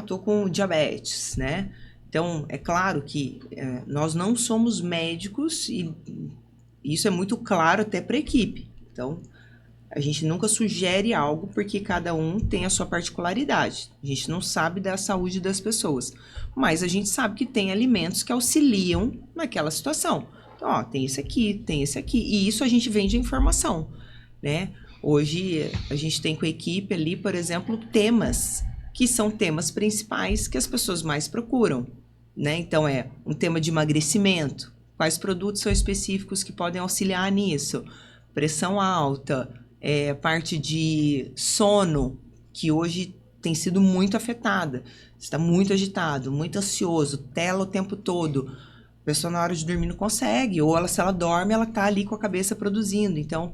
tô com diabetes, né? Então, é claro que nós não somos médicos e isso é muito claro até para a equipe. Então, a gente nunca sugere algo porque cada um tem a sua particularidade. A gente não sabe da saúde das pessoas, mas a gente sabe que tem alimentos que auxiliam naquela situação. Então, tem esse aqui, e isso a gente vende informação, né? Hoje, a gente tem com a equipe ali, por exemplo, temas que são temas principais que as pessoas mais procuram, né? Então, um tema de emagrecimento. Quais produtos são específicos que podem auxiliar nisso? Pressão alta, parte de sono, que hoje tem sido muito afetada. Está muito agitado, muito ansioso, tela o tempo todo. A pessoa na hora de dormir não consegue, ou se ela dorme, ela está ali com a cabeça produzindo. Então,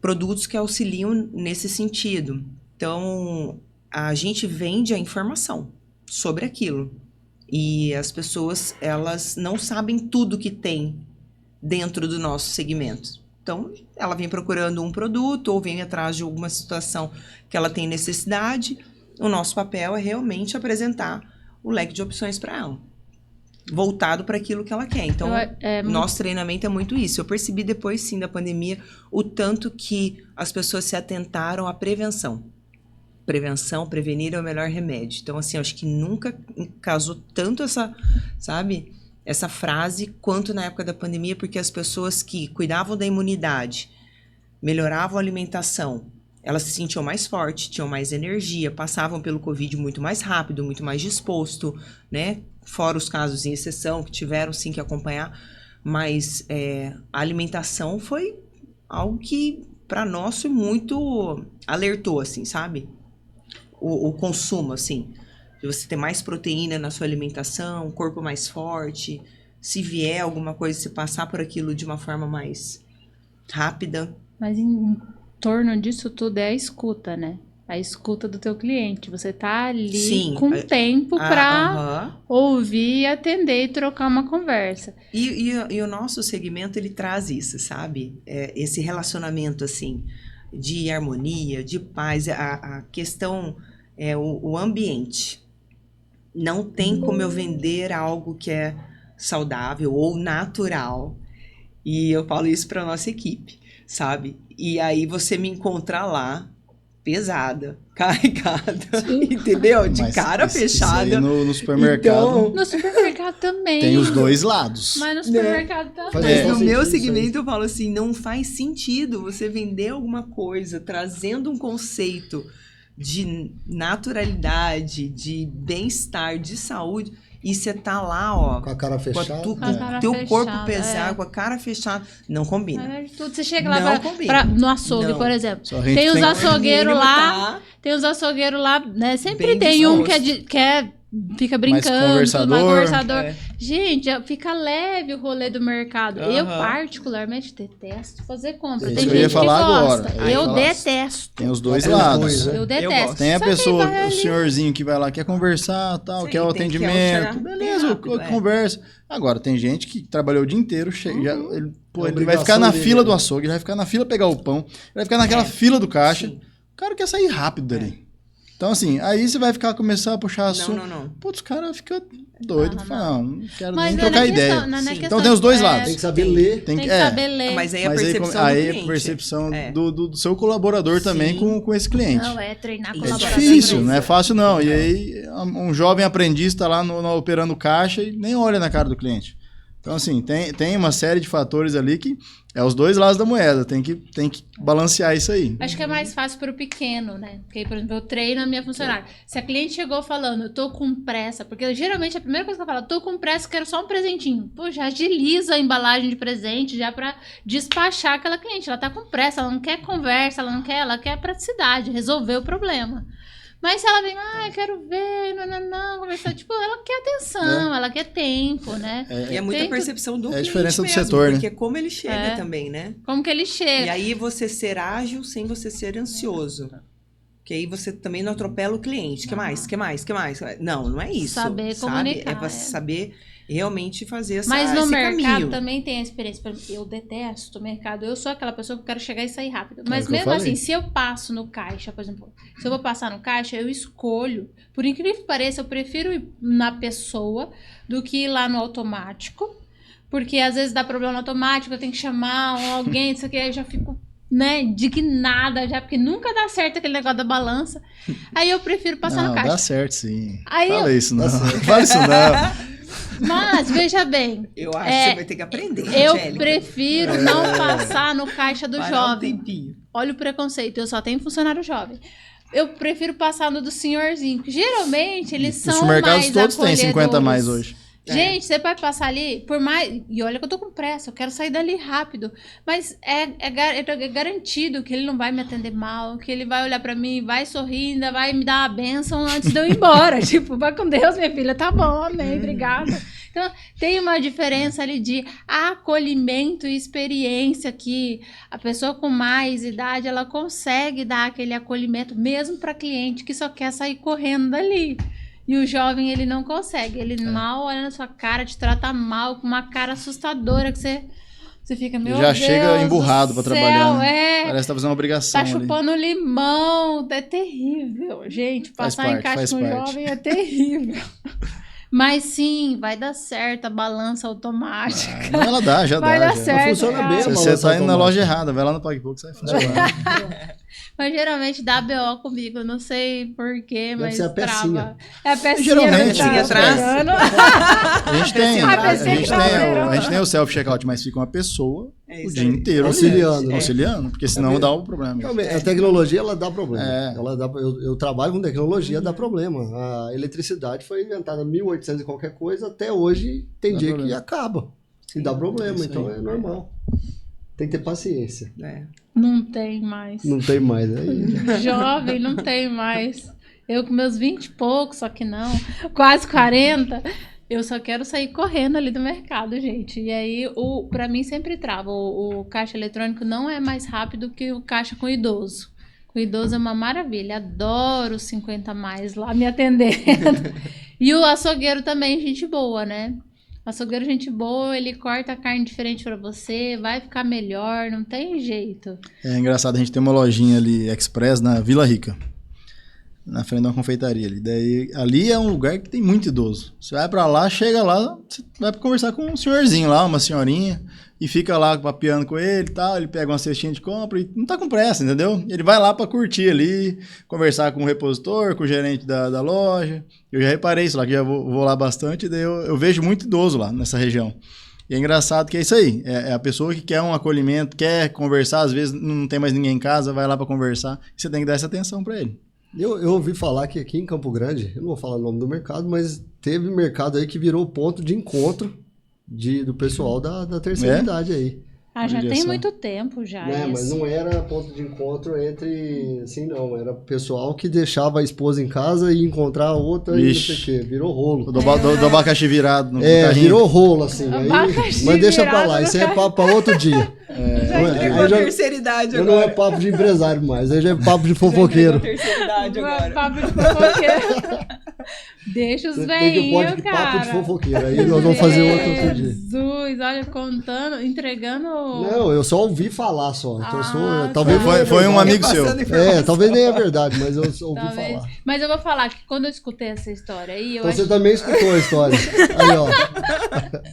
produtos que auxiliam nesse sentido. Então, a gente vende a informação sobre aquilo. E as pessoas, elas não sabem tudo que tem dentro do nosso segmento. Então, ela vem procurando um produto ou vem atrás de alguma situação que ela tem necessidade. O nosso papel é realmente apresentar o leque de opções para ela, voltado para aquilo que ela quer. Então, nosso treinamento é muito isso. Eu percebi depois, sim, da pandemia, o tanto que as pessoas se atentaram à prevenção. Prevenção, prevenir é o melhor remédio. Então, assim, eu acho que nunca casou tanto essa frase quanto na época da pandemia, porque as pessoas que cuidavam da imunidade, melhoravam a alimentação, elas se sentiam mais fortes, tinham mais energia, passavam pelo Covid muito mais rápido, muito mais disposto, né? Fora os casos em exceção, que tiveram sim que acompanhar, mas a alimentação foi algo que, para nós, muito alertou, assim, sabe? O consumo, assim, de você ter mais proteína na sua alimentação, um corpo mais forte, se vier alguma coisa, se passar por aquilo de uma forma mais rápida. Mas em torno disso tudo é a escuta, né? A escuta do teu cliente. Você tá ali Sim, com tempo para ouvir, atender e trocar uma conversa. E o nosso segmento, ele traz isso, sabe? Esse relacionamento, assim, de harmonia, de paz. A questão é o ambiente. Não tem como eu vender algo que é saudável ou natural. E eu falo isso para nossa equipe, sabe? E aí você me encontra lá, pesada, carregada, entendeu? De cara fechada. Isso aí no supermercado. Então, No supermercado também. Tem os dois lados. Mas no supermercado também. mas no Faz meu sentido segmento eu falo assim, não faz sentido você vender alguma coisa trazendo um conceito de naturalidade, de bem-estar, de saúde, e você tá lá, ó, Com a cara fechada. com o teu corpo pesado, com a cara fechada, não combina. Você chega lá Não combina. no açougue, Não. por exemplo. Só a gente Tem os tem- açougueiros lá. Tá? Tem os açougueiros lá, né? Sempre Bem tem um disposto. fica brincando, conversador. mais conversador. É. Gente, fica leve o rolê do mercado. Eu, Aham. particularmente, detesto fazer compra. Isso Tem eu ia gente que falar gosta. agora. Eu Aí, detesto. Tem os dois Tem os lados. dois, né? Eu Eu detesto. gosto. Tem a Só que pessoa, vai o ali- senhorzinho que vai lá, quer conversar, tal, Sim, quer o tem que atendimento. alterar Beleza, bem rápido, conversa. Agora, tem gente que trabalhou o dia inteiro, ele vai obrigação ficar na dele, fila né? do açougue, ele vai ficar na fila pegar o pão, ele vai ficar naquela fila do caixa. Sim. O cara quer sair rápido dali. Então, assim, aí você vai começar a puxar assunto. Não. Putz, os caras ficam doidos. Não quero Mas nem trocar ideia. Então tem os dois lados. Tem que saber ler. Tem que saber ler. Mas aí a Mas percepção aí do é cliente. percepção do seu colaborador também com esse cliente. Não, é treinar É colaborador. difícil, não é fácil não. E aí um jovem aprendiz está lá operando caixa e nem olha na cara do cliente. Então, assim, tem uma série de fatores ali que é os dois lados da moeda. Tem que balancear isso aí. Acho que é mais fácil para o pequeno, né? Porque, por exemplo, eu treino a minha funcionária. Se a cliente chegou falando, eu tô com pressa, porque geralmente a primeira coisa que eu falo, tô com pressa, quero só um presentinho. Pô, já agiliza a embalagem de presente, já para despachar aquela cliente. Ela tá com pressa, ela não quer conversa, ela quer praticidade, resolver o problema. Mas se ela vem, eu quero ver, não, conversar, tipo, ela quer atenção, ela quer tempo, né? E é muita percepção do cliente a diferença do mesmo, setor, né? porque como ele chega também, né? Como que ele chega. E aí você ser ágil sem você ser ansioso. Que aí você também não atropela o cliente. Que mais? Não é isso. Saber comunicar. É você saber realmente fazer esse Mas no mercado caminho. também tem a experiência. Por exemplo, eu detesto o mercado. Eu sou aquela pessoa que quero chegar e sair rápido. Mas mesmo assim, se eu passo no caixa, por exemplo, se eu vou passar no caixa, eu escolho. Por incrível que pareça, eu prefiro ir na pessoa do que ir lá no automático. Porque às vezes dá problema no automático, eu tenho que chamar alguém, isso aqui, aí eu já fico, né, indignada já, porque nunca dá certo aquele negócio da balança. Aí eu prefiro passar no caixa. Dá certo, sim. Aí Fala isso não. Fala isso não. Mas, veja bem. Eu acho que você vai ter que aprender, Eu Angélica. prefiro não passar no caixa do jovem. Um tempinho. Olha o preconceito, eu só tenho funcionário jovem. Eu prefiro passar no do senhorzinho, que geralmente eles são mais Os supermercados todos têm 50 a mais acolhedores. hoje. Gente, você pode passar ali, por mais... E olha que eu tô com pressa, eu quero sair dali rápido. Mas é garantido que ele não vai me atender mal, que ele vai olhar pra mim, vai sorrir, ainda vai me dar uma bênção antes de eu ir embora. Tipo, vai com Deus, minha filha, tá bom, amém, obrigada. Então, tem uma diferença ali de acolhimento e experiência que a pessoa com mais idade, ela consegue dar aquele acolhimento, mesmo para cliente que só quer sair correndo dali. E o jovem, ele não consegue. Ele mal olha na sua cara, te trata mal, com uma cara assustadora que você fica, meu Deus. Já chega emburrado para trabalhar. Né? Parece que tá fazendo uma obrigação. Tá chupando limão. É terrível. Gente, passar em caixa com jovem é terrível. Mas sim, vai dar certo a balança automática. Não, ela dá, já vai dá. dar certo, funciona bem. Você tá indo na loja errada, vai lá no PagBook, vai funcionar. Mas geralmente dá BO comigo, não sei porquê, mas ser a pecinha. trava. É a pecinha. Geralmente, atrás. A gente tem o self-checkout, mas fica uma pessoa o dia inteiro auxiliando, porque senão dá um problema. A tecnologia, ela dá problema. Eu trabalho com tecnologia, dá problema. A eletricidade foi inventada em 1800 e qualquer coisa, até hoje tem dia que acaba. E dá problema, então é normal. Tem que ter paciência. Não tem mais. Não tem mais. Jovem, não tem mais. Eu com meus 20 e poucos, só que não. Quase 40. Eu só quero sair correndo ali do mercado, gente. E aí, pra mim, sempre trava. O caixa eletrônico não é mais rápido que o caixa com idoso. O idoso é uma maravilha. Adoro os 50 a mais lá me atendendo. E o açougueiro também, gente boa, né? Açougueiro, gente boa, ele corta a carne diferente pra você, vai ficar melhor, não tem jeito. É engraçado, a gente tem uma lojinha ali, Express, na Vila Rica, na frente de uma confeitaria ali. Daí, ali é um lugar que tem muito idoso. Você vai pra lá, chega lá, você vai conversar com um senhorzinho lá, uma senhorinha, e fica lá papeando com ele e tal, ele pega uma cestinha de compra e não tá com pressa, entendeu? Ele vai lá pra curtir ali, conversar com o repositor, com o gerente da loja. Eu já reparei isso lá, que já vou lá bastante, daí eu vejo muito idoso lá nessa região. E é engraçado que é isso aí, é a pessoa que quer um acolhimento, quer conversar, às vezes não tem mais ninguém em casa, vai lá pra conversar, e você tem que dar essa atenção pra ele. Eu ouvi falar que aqui em Campo Grande, eu não vou falar o nome do mercado, mas teve mercado aí que virou ponto de encontro do pessoal da terceira idade aí. Já tem muito tempo já. Mas não era ponto de encontro entre, assim, não. Era pessoal que deixava a esposa em casa e encontrar a outra e não sei o quê. Virou rolo. Do abacaxi virado no carrinho. Virou rolo, assim. Aí, mas deixa pra lá, isso aí é papo pra outro dia. Já terceira idade agora. Não é papo de empresário mais, aí já é papo de fofoqueiro. Terceira idade agora. Papo de fofoqueiro. Deixa os Tem que velhinhos, pode que cara. papo de fofoqueira. Aí nós vamos fazer outro dia. Jesus, olha, contando, entregando... Não, eu só ouvi falar só. Então Ah, talvez tá. nem é Foi um verdade. amigo seu. Passando informação. Talvez nem é verdade, mas eu só ouvi Talvez. falar. Mas eu vou falar que quando eu escutei essa história aí, eu Então você acho... também escutou a história. Aí, ó.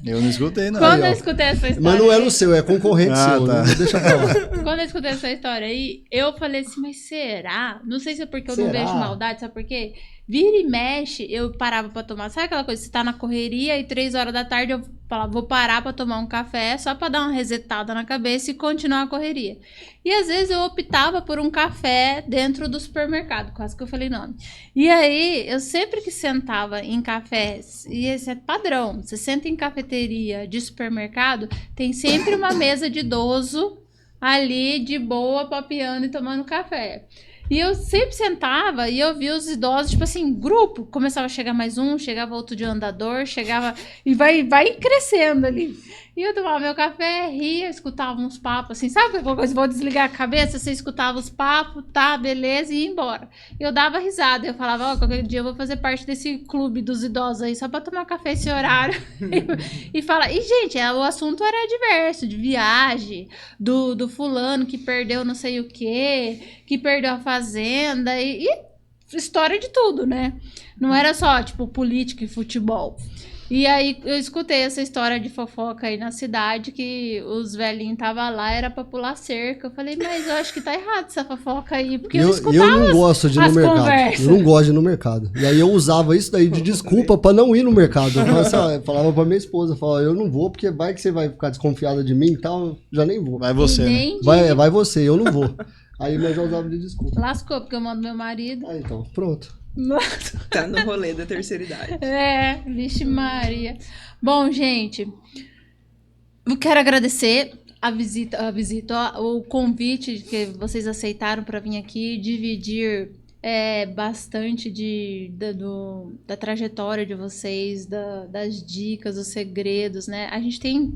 Eu não escutei, não. Quando Aí, ó. eu escutei essa história... Mas não é aí- no seu, é concorrente Ah, seu. tá. Né? Deixa pra lá. Quando eu escutei essa história aí, eu falei assim, mas será? Não sei se é porque eu não Será? vejo maldade, sabe por quê? Vira e mexe, eu parava pra tomar. Sabe aquela coisa, você tá na correria e 3 horas da tarde eu falava, vou parar pra tomar um café só pra dar uma resetada na cabeça e continuar a correria. E às vezes eu optava por um café dentro do supermercado, quase que eu falei nome. E aí, eu sempre que sentava em cafés, e esse é padrão, você senta em cafeteria de supermercado, tem sempre uma mesa de idoso ali de boa, papeando e tomando café. E eu sempre sentava e eu via os idosos, tipo assim, grupo. Começava a chegar mais um, chegava outro de andador, chegava... E vai crescendo ali. E eu tomava meu café, ria, escutava uns papos, assim, sabe aquela coisa? Vou desligar a cabeça, você escutava os papos, tá, beleza, e ia embora. Eu dava risada, eu falava, ó, qualquer dia eu vou fazer parte desse clube dos idosos aí, só pra tomar café esse horário. E fala, e gente, o assunto era diverso, de viagem, do fulano que perdeu não sei o quê, que perdeu a fazenda, e história de tudo, né? Não era só, tipo, política e futebol. E aí eu escutei essa história de fofoca aí na cidade, que os velhinhos estavam lá, era pra pular cerca. Eu falei, mas eu acho que tá errado essa fofoca aí, porque eu escutava eu não gosto de ir no as mercado. conversas. Eu não gosto de ir no mercado. E aí eu usava isso daí de desculpa pra não ir no mercado. Eu falava pra minha esposa, falava, eu não vou, porque vai que você vai ficar desconfiada de mim e tal, eu já nem vou. Vai você, né? Nem Vai você, eu não vou. Aí eu já usava de desculpa. lascou, porque eu mando meu marido. Aí então, pronto. Tá no rolê da terceira idade. Vixe Maria. Bom, gente, eu quero agradecer a visita, ó, o convite que vocês aceitaram para vir aqui dividir bastante da trajetória de vocês, das dicas, dos segredos, né?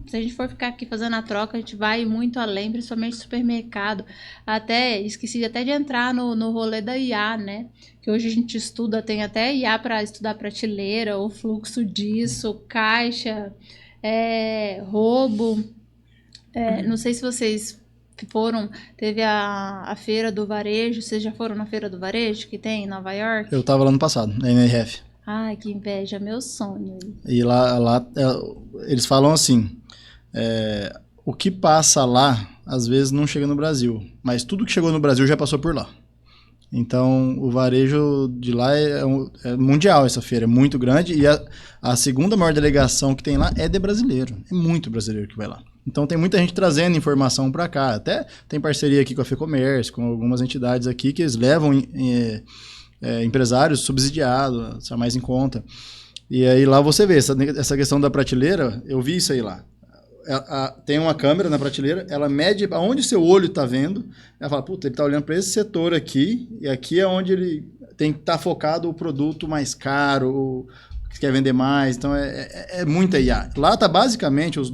Se a gente for ficar aqui fazendo a troca, a gente vai muito além, principalmente supermercado. Esqueci até de entrar no rolê da IA, né? Que hoje a gente estuda, tem até IA para estudar prateleira, o fluxo disso, caixa, roubo. Não sei se vocês teve a feira do varejo, vocês já foram na feira do varejo que tem em Nova York? Eu tava lá no passado, na NRF. Ai, que inveja, meu sonho. E lá eles falam assim, o que passa lá, às vezes não chega no Brasil, mas tudo que chegou no Brasil já passou por lá. Então, o varejo de lá é mundial, essa feira, é muito grande, e a segunda maior delegação que tem lá é de brasileiro, é muito brasileiro que vai lá. Então, tem muita gente trazendo informação para cá, até tem parceria aqui com a FEComércio, com algumas entidades aqui que eles levam empresários subsidiados, mais em conta. E aí lá você vê, essa questão da prateleira, eu vi isso aí lá. Tem uma câmera na prateleira, ela mede aonde seu olho está vendo, ela fala, puta, ele está olhando para esse setor aqui, e aqui é onde ele tem que estar focado o produto mais caro, que quer vender mais, então é muita IA. Lá está basicamente, os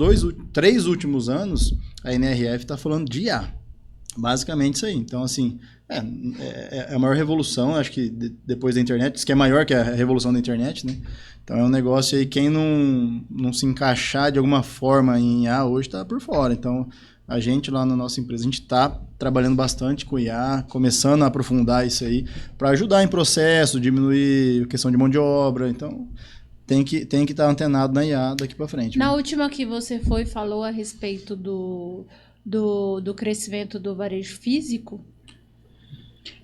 3 últimos anos, a NRF está falando de IA, basicamente isso aí. Então, assim, é a maior revolução, acho que depois da internet, diz que é maior que a revolução da internet, né? Então é um negócio aí, quem não se encaixar de alguma forma em IA hoje está por fora. Então a gente lá na nossa empresa, a gente está trabalhando bastante com IA, começando a aprofundar isso aí, para ajudar em processo, diminuir a questão de mão de obra. Então tem que estar antenado na IA daqui para frente. Na última que você falou a respeito do crescimento do varejo físico,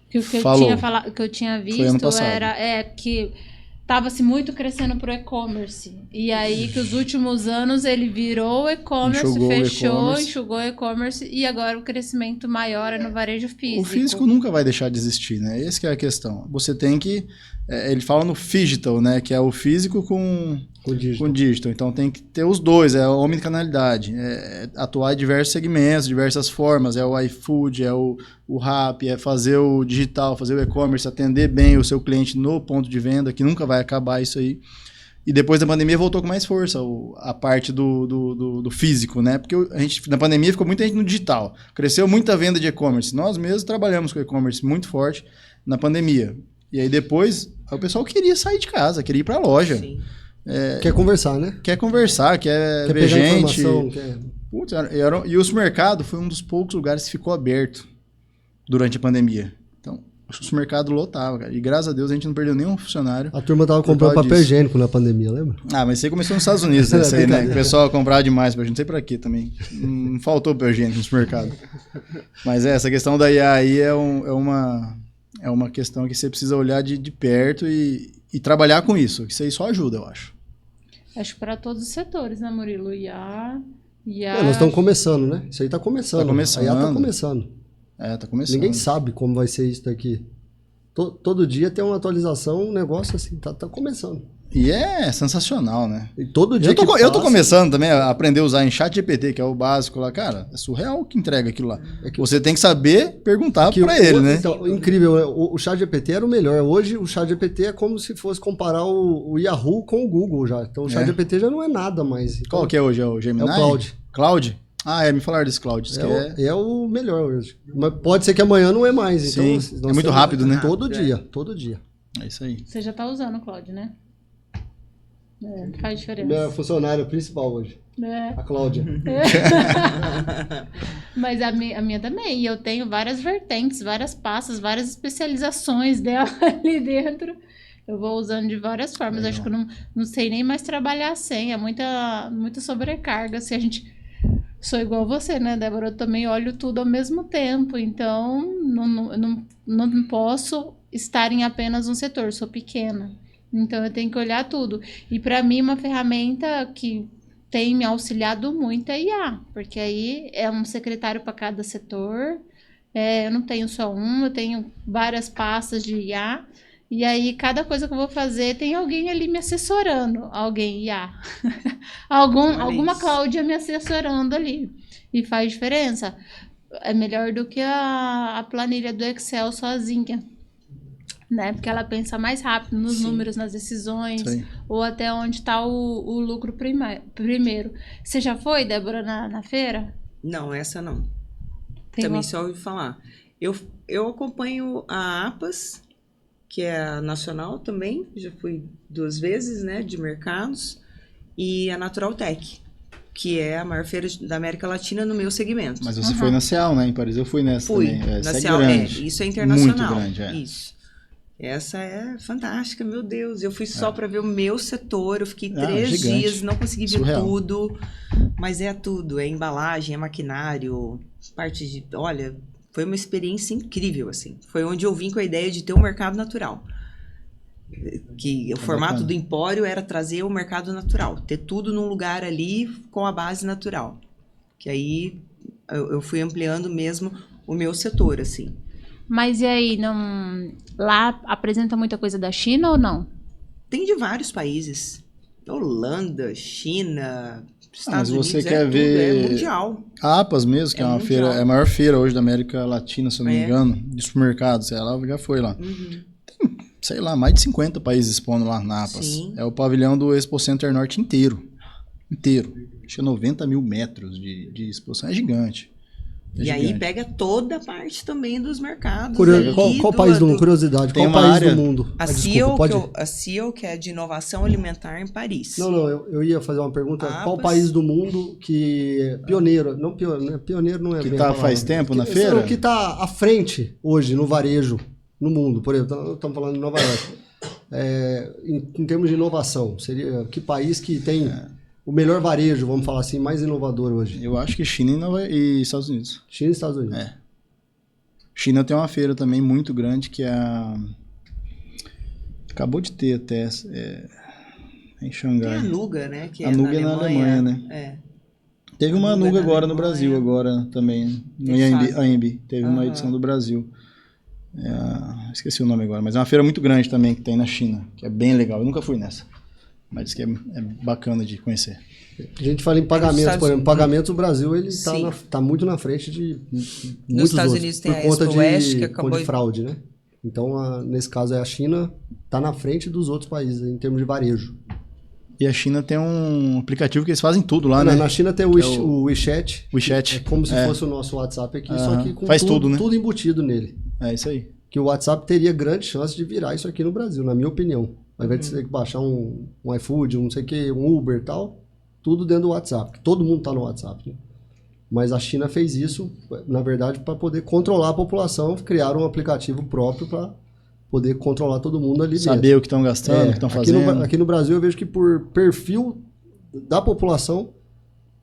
que o que eu tinha visto era que estava-se muito crescendo para o e-commerce. E aí que os últimos anos ele virou e-commerce, enxugou o e-commerce, e agora o crescimento maior é no varejo físico. O físico nunca vai deixar de existir, né? Essa que é a questão. Você tem que... ele fala no phygital, né? Que é o físico com digital. Então tem que ter os dois, é a omnicanalidade. Atuar em diversos segmentos, diversas formas. É o iFood, é o Rappi, é fazer o digital, fazer o e-commerce, atender bem o seu cliente no ponto de venda, que nunca vai acabar isso aí. E depois da pandemia voltou com mais força a parte do físico, né? Porque na pandemia ficou muita gente no digital. Cresceu muita venda de e-commerce. Nós mesmos trabalhamos com e-commerce muito forte na pandemia. E aí depois Aí o pessoal queria sair de casa, queria ir pra loja. Sim. Quer conversar, né? Quer conversar, quer ver pegar gente. informação, quer... Putz, e o supermercado foi um dos poucos lugares que ficou aberto durante a pandemia. Então, o supermercado lotava, cara. E graças a Deus a gente não perdeu nenhum funcionário. A turma tava por comprando causa papel disso. higiênico na pandemia, lembra? Ah, mas isso aí começou nos Estados Unidos, né? Isso aí, né? O pessoal comprava demais pra gente, não sei pra quê também. Não faltou papel higiênico no supermercado. Mas essa questão da IA aí é uma questão que você precisa olhar de perto e trabalhar com isso. Isso aí só ajuda, eu acho. Acho que para todos os setores, né, Murilo? IA... Nós estamos começando, né? Isso aí tá começando. Tá começando. A IA tá começando. Tá começando. Ninguém sabe como vai ser isso daqui. Todo dia tem uma atualização, um negócio assim, tá começando. E é sensacional, né? E todo dia Eu tô começando também a aprender a usar em ChatGPT, que é o básico lá. Cara, é surreal o que entrega aquilo lá. Você tem que saber perguntar pra ele, né? Então, incrível, né? O ChatGPT era o melhor. Hoje o ChatGPT é como se fosse comparar o Yahoo com o Google já. Então o ChatGPT já não é nada mais. Então, qual que é hoje? É o Gemini? É o Claude. Claude? Me falaram desse Claude. É o melhor hoje. Mas pode ser que amanhã não é mais. Então, sim, é muito rápido, né? Todo dia. É isso aí. Você já tá usando o Claude, né? Faz diferença. Minha funcionária principal hoje. A Cláudia. Mas a minha também. E eu tenho várias vertentes, várias pastas, várias especializações dela ali dentro. Eu vou usando de várias formas. Legal. Acho que eu não sei nem mais trabalhar sem. É muita sobrecarga. Se a gente... Sou igual você, né, Débora? Eu também olho tudo ao mesmo tempo. Então, não posso estar em apenas um setor. Sou pequena. Então, eu tenho que olhar tudo. E, para mim, uma ferramenta que tem me auxiliado muito é IA. Porque aí é um secretário para cada setor. Eu não tenho só um, eu tenho várias pastas de IA. E aí, cada coisa que eu vou fazer, tem alguém ali me assessorando. Alguém IA. Alguma Cláudia me assessorando ali. E faz diferença. É melhor do que a planilha do Excel sozinha. Né? Porque ela pensa mais rápido nos números, nas decisões, ou até onde está o lucro primeiro. Você já foi, Débora, na feira? Não, essa não. Também só ouvi falar. Eu acompanho a APAS, que é a nacional também, já fui 2 vezes, né, de mercados, e a Naturaltech, que é a maior feira da América Latina no meu segmento. Mas você foi na CEAL, né? Em Paris eu fui nessa também. Na CEAL, isso é internacional. Muito grande, Isso. Essa é fantástica, meu Deus. Eu fui só para ver o meu setor, eu fiquei 3 dias, não consegui ver tudo, mas é tudo, é embalagem, é maquinário, parte de... Olha, foi uma experiência incrível, assim. Foi onde eu vim com a ideia de ter um mercado natural. Que o formato do empório era trazer o mercado natural, ter tudo num lugar ali com a base natural. Que aí eu fui ampliando mesmo o meu setor, assim. Mas e aí, lá apresenta muita coisa da China ou não? Tem de vários países. Holanda, China, Estados Unidos, você quer ver é mundial. A APAS mesmo, que é uma mundial. feira, é a maior feira hoje da América Latina, se eu não me engano, de supermercados. Ela já foi lá. Tem, sei lá, mais de 50 países expondo lá na APAS. Sim. É o pavilhão do Expo Center Norte inteiro. Acho que é 90 mil metros de exposição. É gigante. E aí pega toda a parte também dos mercados. Qual país do mundo? Curiosidade, tem qual país do mundo? A CIO, que é de inovação alimentar em Paris. Não, eu ia fazer uma pergunta. Qual país do mundo que é pioneiro? Pioneiro não é que bem tá faz tempo na feira? Que está à frente hoje no varejo no mundo. Por exemplo, estamos falando de Nova York. Em termos de inovação, seria que país que tem... O melhor varejo, vamos falar assim, mais inovador hoje? Eu acho que China e Estados Unidos. China e Estados Unidos. China tem uma feira também muito grande que é a... Acabou de ter até em Xangai. Tem a Nuga, né? Que a Nuga é na Alemanha, né? Teve uma Nuga agora no Brasil, agora também. No AMB. Teve uma edição do Brasil. Esqueci o nome agora, mas é uma feira muito grande também que tem na China, que é bem legal. Eu nunca fui nessa. Mas diz que é bacana de conhecer. A gente fala em pagamentos, por exemplo. Pagamentos, o Brasil ele tá muito na frente de muitos Nos Estados outros, Unidos tem por a conta Expo West, que acabou de fraude, né? Então, nesse caso, a China está na frente dos outros países em termos de varejo. E a China tem um aplicativo que eles fazem tudo lá, né? Na China tem o WeChat. WeChat. É como se fosse o nosso WhatsApp aqui, só que com faz tudo, né? Tudo embutido nele. É isso aí. que o WhatsApp teria grande chance de virar isso aqui no Brasil, na minha opinião. Ao invés de você ter que baixar um iFood, um não sei o que, um Uber e tal, tudo dentro do WhatsApp. Todo mundo está no WhatsApp, né? Mas a China fez isso, na verdade, para poder controlar a população, criaram um aplicativo próprio para poder controlar todo mundo ali Saber dentro. o que estão gastando, o que estão fazendo. Aqui no Brasil eu vejo que por perfil da população,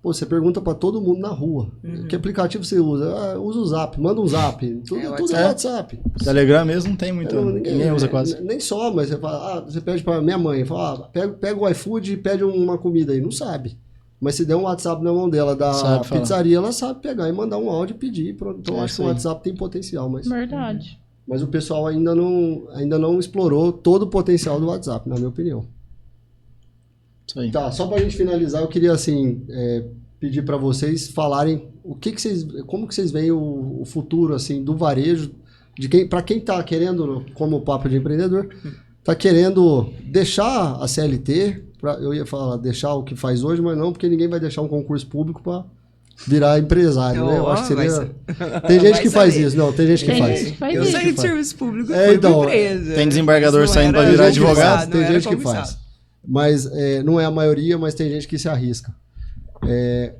pô, você pergunta para todo mundo na rua, que aplicativo você usa? Ah, usa o Zap, manda um Zap, tudo é WhatsApp. Telegram mesmo não tem muito, ninguém usa quase. Nem só, mas você fala, você pede para minha mãe, fala, pega o iFood e pede uma comida aí, não sabe. Mas se der um WhatsApp na mão dela da pizzaria, ela sabe pegar e mandar um áudio e pedir. Então acho que o WhatsApp tem potencial. Verdade. Mas o pessoal ainda não explorou todo o potencial do WhatsApp, na minha opinião. Isso aí. Tá, só pra gente finalizar, eu queria assim, pedir para vocês falarem como que vocês veem o futuro assim, do varejo, para quem tá querendo, como o Papo de Empreendedor, tá querendo deixar a CLT, eu ia falar deixar o que faz hoje, mas não, porque ninguém vai deixar um concurso público para virar empresário, né? Eu acho que seria... Tem gente que faz isso, não, tem gente que faz. Eu saí de serviço público, fui então, empresa. Tem desembargador saindo para virar advogado. Tem gente que faz. Mas não é a maioria, mas tem gente que se arrisca.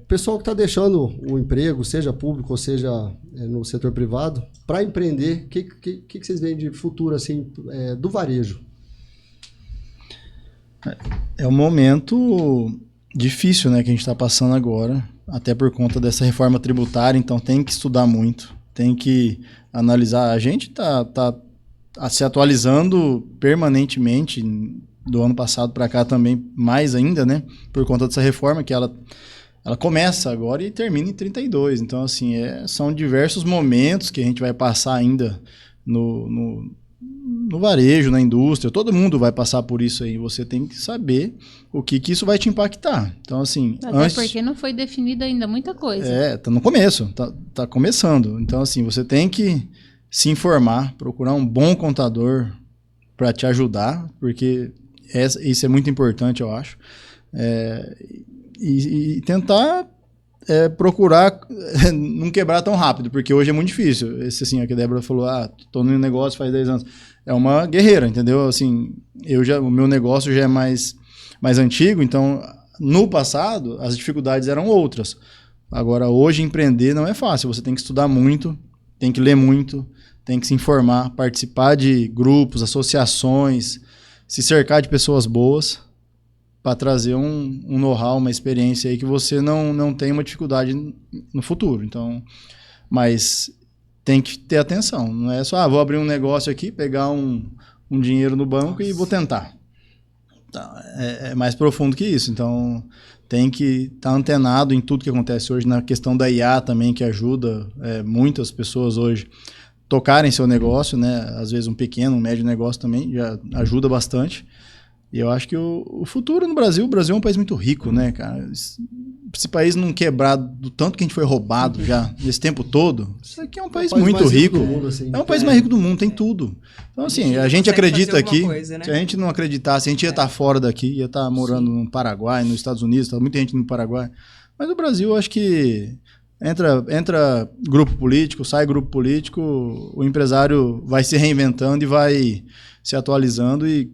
Pessoal que está deixando o emprego, seja público ou seja no setor privado, para empreender, o que vocês veem de futuro assim, do varejo? É um momento difícil, né, que a gente está passando agora, até por conta dessa reforma tributária, então tem que estudar muito, tem que analisar. A gente está se atualizando permanentemente, do ano passado para cá também, mais ainda, né, por conta dessa reforma, que ela começa agora e termina em 32. Então, assim, são diversos momentos que a gente vai passar ainda no varejo, na indústria. Todo mundo vai passar por isso aí. Você tem que saber o que isso vai te impactar. Então, assim... Até porque não foi definida ainda muita coisa. Tá no começo, tá começando. Então, assim, você tem que se informar, procurar um bom contador para te ajudar, porque isso é muito importante, eu acho. E tentar procurar não quebrar tão rápido, porque hoje é muito difícil. Esse assim, que a Débora falou, tô no negócio faz 10 anos. É uma guerreira, entendeu? Assim, o meu negócio já é mais antigo, então no passado as dificuldades eram outras. Agora, hoje empreender não é fácil, você tem que estudar muito, tem que ler muito, tem que se informar, participar de grupos, associações, se cercar de pessoas boas, para trazer um know-how, uma experiência aí que você não tem uma dificuldade no futuro. Então, mas tem que ter atenção. Não é só, vou abrir um negócio aqui, pegar um dinheiro no banco e vou tentar. É mais profundo que isso. Então, tem que estar antenado em tudo que acontece hoje, na questão da IA também, que ajuda muitas pessoas hoje tocarem seu negócio, né? Às vezes um pequeno, um médio negócio também já ajuda bastante. E eu acho que o futuro no Brasil, o Brasil é um país muito rico, né, cara? Esse país não quebrar do tanto que a gente foi roubado já nesse tempo todo, isso aqui é um país muito rico. Mundo, assim. É um país mais rico do mundo, tem tudo. Então, assim, a gente acredita aqui, coisa, né? Se a gente não acreditasse, a gente ia estar fora daqui, ia estar morando no Paraguai, nos Estados Unidos, tá muita gente no Paraguai. Mas o Brasil, eu acho que entra grupo político, sai grupo político, o empresário vai se reinventando e vai se atualizando e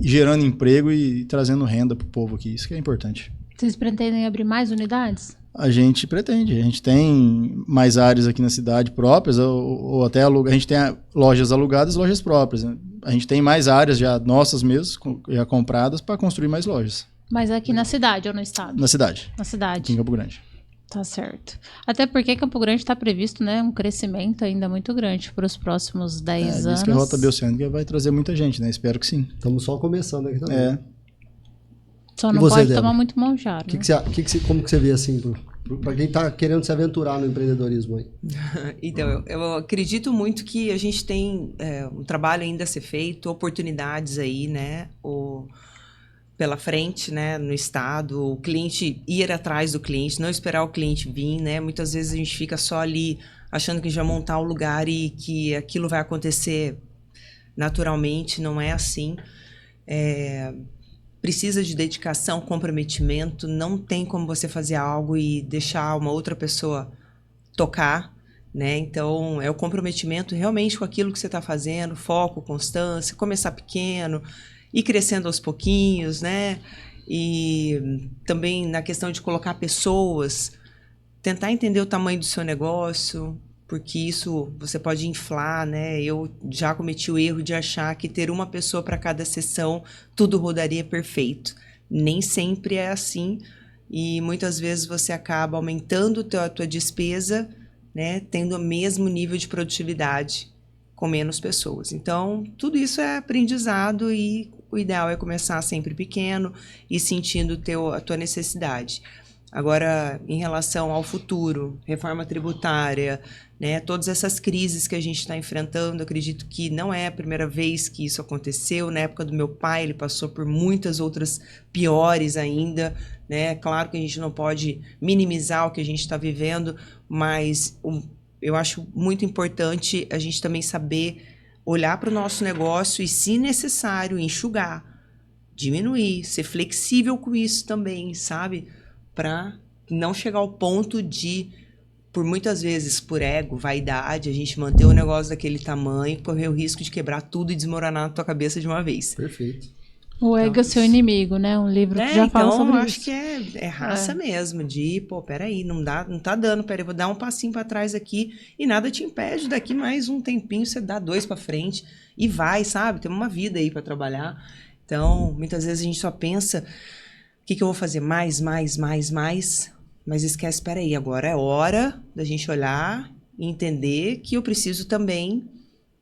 gerando emprego e trazendo renda para o povo aqui. Isso que é importante. Vocês pretendem abrir mais unidades? A gente pretende. A gente tem mais áreas aqui na cidade próprias, ou até a gente tem lojas alugadas e lojas próprias. Né? A gente tem mais áreas já nossas mesmas, já compradas, para construir mais lojas. Mas aqui na cidade ou no estado? Na cidade. Na cidade. Aqui em Campo Grande. Tá certo. Até porque Campo Grande está previsto, né, um crescimento ainda muito grande para os próximos 10 anos. Diz que a Rota Bioceânica vai trazer muita gente, né? Espero que sim. Estamos só começando aqui também. Só não pode tomar muito monjaro. Como que você vê assim, para quem está querendo se aventurar no empreendedorismo aí? Então, eu acredito muito que a gente tem um trabalho ainda a ser feito, oportunidades aí, né? Pela frente, né, no estado, o cliente ir atrás do cliente, não esperar o cliente vir, né? Muitas vezes a gente fica só ali achando que a gente vai montar o lugar e que aquilo vai acontecer naturalmente, não é assim. Precisa de dedicação, comprometimento, não tem como você fazer algo e deixar uma outra pessoa tocar, né? Então, é o comprometimento realmente com aquilo que você está fazendo, foco, constância, começar pequeno, ir crescendo aos pouquinhos, né? E também na questão de colocar pessoas, tentar entender o tamanho do seu negócio, porque isso você pode inflar, né? Eu já cometi o erro de achar que ter uma pessoa para cada sessão, tudo rodaria perfeito. Nem sempre é assim, e muitas vezes você acaba aumentando a tua despesa, né? Tendo o mesmo nível de produtividade com menos pessoas. Então, tudo isso é aprendizado e o ideal é começar sempre pequeno e sentindo a tua necessidade. Agora, em relação ao futuro, reforma tributária, né, todas essas crises que a gente está enfrentando, acredito que não é a primeira vez que isso aconteceu. Na época do meu pai, ele passou por muitas outras piores ainda, né? Claro que a gente não pode minimizar o que a gente está vivendo, mas eu acho muito importante a gente também saber olhar para o nosso negócio e, se necessário, enxugar, diminuir, ser flexível com isso também, sabe? Para não chegar ao ponto de, por muitas vezes, por ego, vaidade, a gente manter o negócio daquele tamanho, correr o risco de quebrar tudo e desmoronar na tua cabeça de uma vez. Perfeito. O ego é seu inimigo, né? Um livro que já fala sobre então, isso. acho que é raça mesmo, de, pô, peraí, não tá dando, peraí, vou dar um passinho para trás aqui e nada te impede, daqui mais um tempinho você dá 2 para frente e vai, sabe? Tem uma vida aí para trabalhar. Então, muitas vezes a gente só pensa, o que eu vou fazer? Mais, mas esquece, peraí, agora é hora da gente olhar e entender que eu preciso também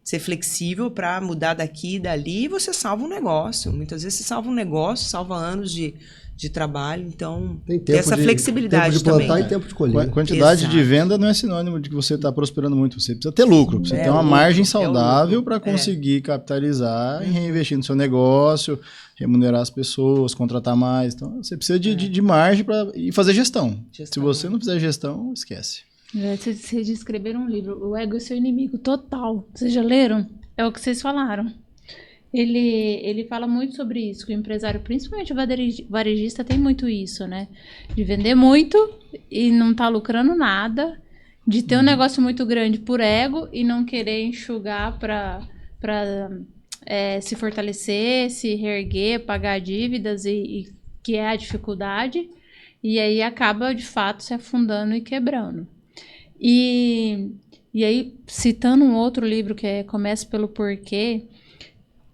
ser flexível para mudar daqui e dali, e você salva um negócio. Muitas vezes você salva um negócio, salva anos de trabalho, então Tem ter essa flexibilidade tempo de plantar também. e tempo de colher. Quantidade Exato. de venda não é sinônimo de que você está prosperando muito. Você precisa ter lucro, você tem uma margem saudável para conseguir capitalizar e reinvestir no seu negócio, remunerar as pessoas, contratar mais. Então, você precisa de margem e fazer gestão. Se você não fizer gestão, esquece. Vocês escreveram um livro, O Ego é Seu Inimigo Total. Vocês já leram? É o que vocês falaram. Ele fala muito sobre isso, que o empresário, principalmente o varejista, tem muito isso, né? De vender muito e não tá lucrando nada, de ter um negócio muito grande por ego e não querer enxugar para se fortalecer, se reerguer, pagar dívidas, e que é a dificuldade, e aí acaba, de fato, se afundando e quebrando. E aí, citando um outro livro que é Comece pelo Porquê,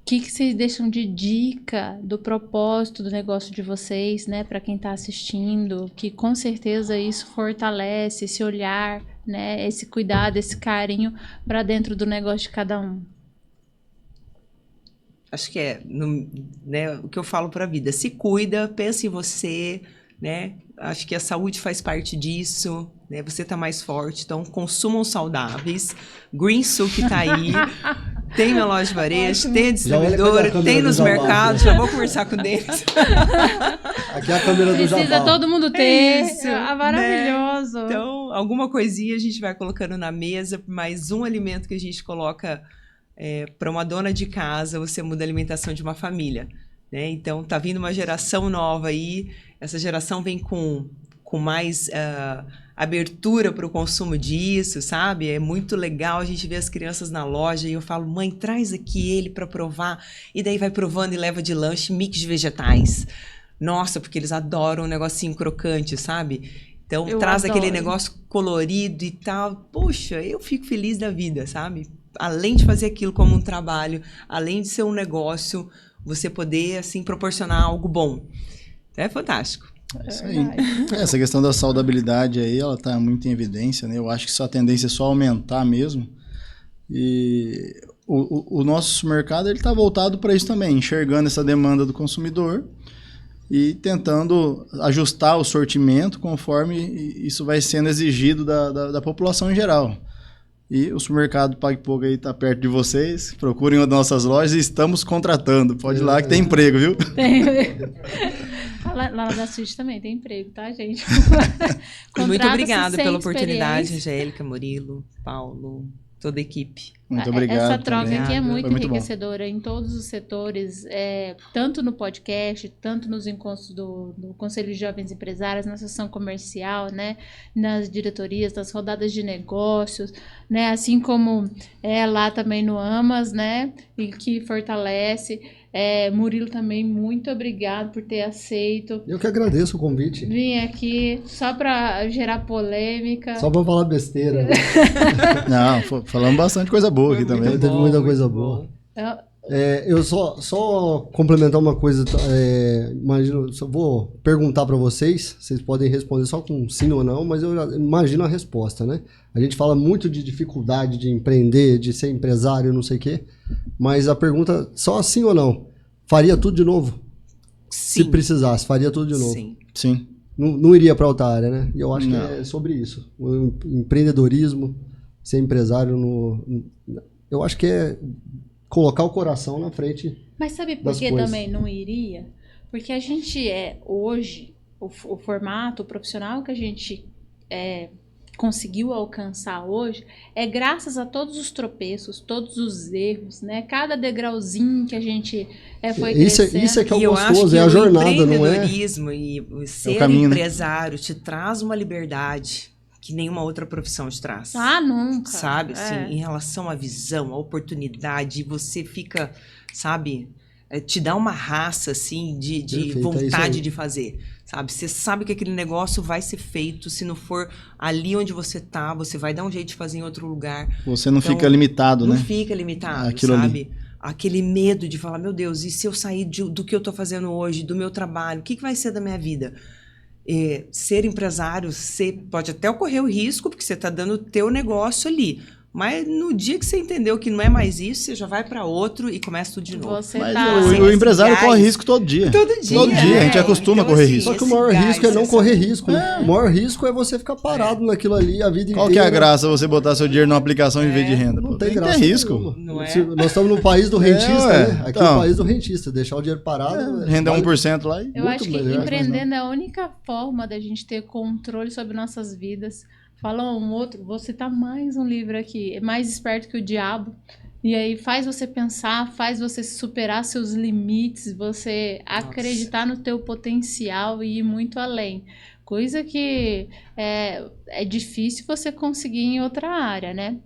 o que vocês deixam de dica do propósito do negócio de vocês, né, para quem está assistindo, que com certeza isso fortalece esse olhar, né, esse cuidado, esse carinho para dentro do negócio de cada um? Acho que né, o que eu falo para a vida. Se cuida, pensa em você, né? Acho que a saúde faz parte disso, né? Você tá mais forte, então consumam saudáveis. Green Suc tá aí. Tem na loja de varejo, tem a distribuidora, tem nos mercados. Já vou conversar com eles. Aqui é a câmera do Jabal. Precisa todo mundo ter. Isso, Maravilhoso. Né? Então, alguma coisinha a gente vai colocando na mesa, mais um alimento que a gente coloca para uma dona de casa, você muda a alimentação de uma família. Né? Então, tá vindo uma geração nova aí. Essa geração vem com mais abertura para o consumo disso, sabe? É muito legal a gente ver as crianças na loja e eu falo, mãe, traz aqui ele para provar. E daí vai provando e leva de lanche mix de vegetais. Nossa, porque eles adoram um negocinho crocante, sabe? Então, traz aquele negócio colorido e tal. Poxa, eu fico feliz da vida, sabe? Além de fazer aquilo como um trabalho, além de ser um negócio, você poder, assim, proporcionar algo bom. É fantástico. É isso aí. Essa questão da saudabilidade aí, ela está muito em evidência, né? Eu acho que só a tendência é só aumentar mesmo. E o nosso mercado está voltado para isso também, enxergando essa demanda do consumidor e tentando ajustar o sortimento conforme isso vai sendo exigido da população em geral. E o supermercado PagPogo aí está perto de vocês. Procurem uma das nossas lojas e estamos contratando. Pode ir lá que tem emprego, viu? Tem. Lá na Suíte também tem emprego, tá, gente? Muito obrigada pela oportunidade, Angélica, Murilo, Paulo. toda a equipe. Muito obrigado. Essa troca também. aqui é muito Foi muito bom. enriquecedora em todos os setores, tanto no podcast, tanto nos encontros do Conselho de Jovens Empresários, na sessão comercial, né, nas diretorias, nas rodadas de negócios, né, assim como lá também no AMAS, né, e que fortalece. Murilo também, muito obrigado por ter aceito. Eu que agradeço o convite. Vim aqui só para gerar polêmica. Só para falar besteira. Né? Não, falamos bastante coisa boa aqui também. Teve muita coisa boa. Eu só complementar uma coisa. Imagino, só vou perguntar para vocês. Vocês podem responder só com sim ou não, mas eu imagino a resposta, né? A gente fala muito de dificuldade de empreender, de ser empresário, não sei o quê. Mas a pergunta, só sim ou não? Faria tudo de novo? Sim. Se precisasse, faria tudo de novo? Sim. Não iria para outra área, né? E eu acho que é sobre isso. O empreendedorismo, ser empresário, eu acho que é colocar o coração na frente. Mas sabe por que também não iria? Porque a gente hoje, o formato, o profissional que a gente conseguiu alcançar hoje é graças a todos os tropeços, todos os erros, né? Cada degrauzinho que a gente foi crescendo. Isso é que é E o gostoso, é a jornada, não é? O empreendedorismo e ser caminho, empresário te traz uma liberdade que nenhuma outra profissão te traz. Nunca. Sabe, assim, em relação à visão, à oportunidade, você fica, sabe, te dá uma raça, assim, de Perfeito, vontade de fazer, sabe? Você sabe que aquele negócio vai ser feito, se não for ali onde você tá, você vai dar um jeito de fazer em outro lugar. Você não fica limitado, não né? Não fica limitado, aquilo sabe? Ali. Aquele medo de falar, meu Deus, e se eu sair do que eu tô fazendo hoje, do meu trabalho, o que vai ser da minha vida? Ser empresário, você pode até ocorrer o risco, porque você está dando o teu negócio ali. Mas no dia que você entendeu que não é mais isso, você já vai para outro e começa tudo de novo. Mas o empresário corre risco todo dia. Todo dia. Todo dia, a gente acostuma a correr risco. Só que o maior risco é não correr risco. O maior risco é você ficar parado naquilo ali a vida inteira. Qual que é a graça você botar seu dinheiro numa aplicação em vez de renda? Não tem graça. Risco. Não é? Nós estamos no país do rentista, né? Aqui Então, é o país do rentista. Deixar o dinheiro parado. Renda 1% lá e Eu acho que melhor, empreendendo é a única forma da gente ter controle sobre nossas vidas. Fala um outro, vou citar mais um livro aqui, é Mais Esperto que o Diabo. E aí faz você pensar, faz você superar seus limites, você acreditar no teu potencial e ir muito além. Coisa que é difícil você conseguir em outra área, né?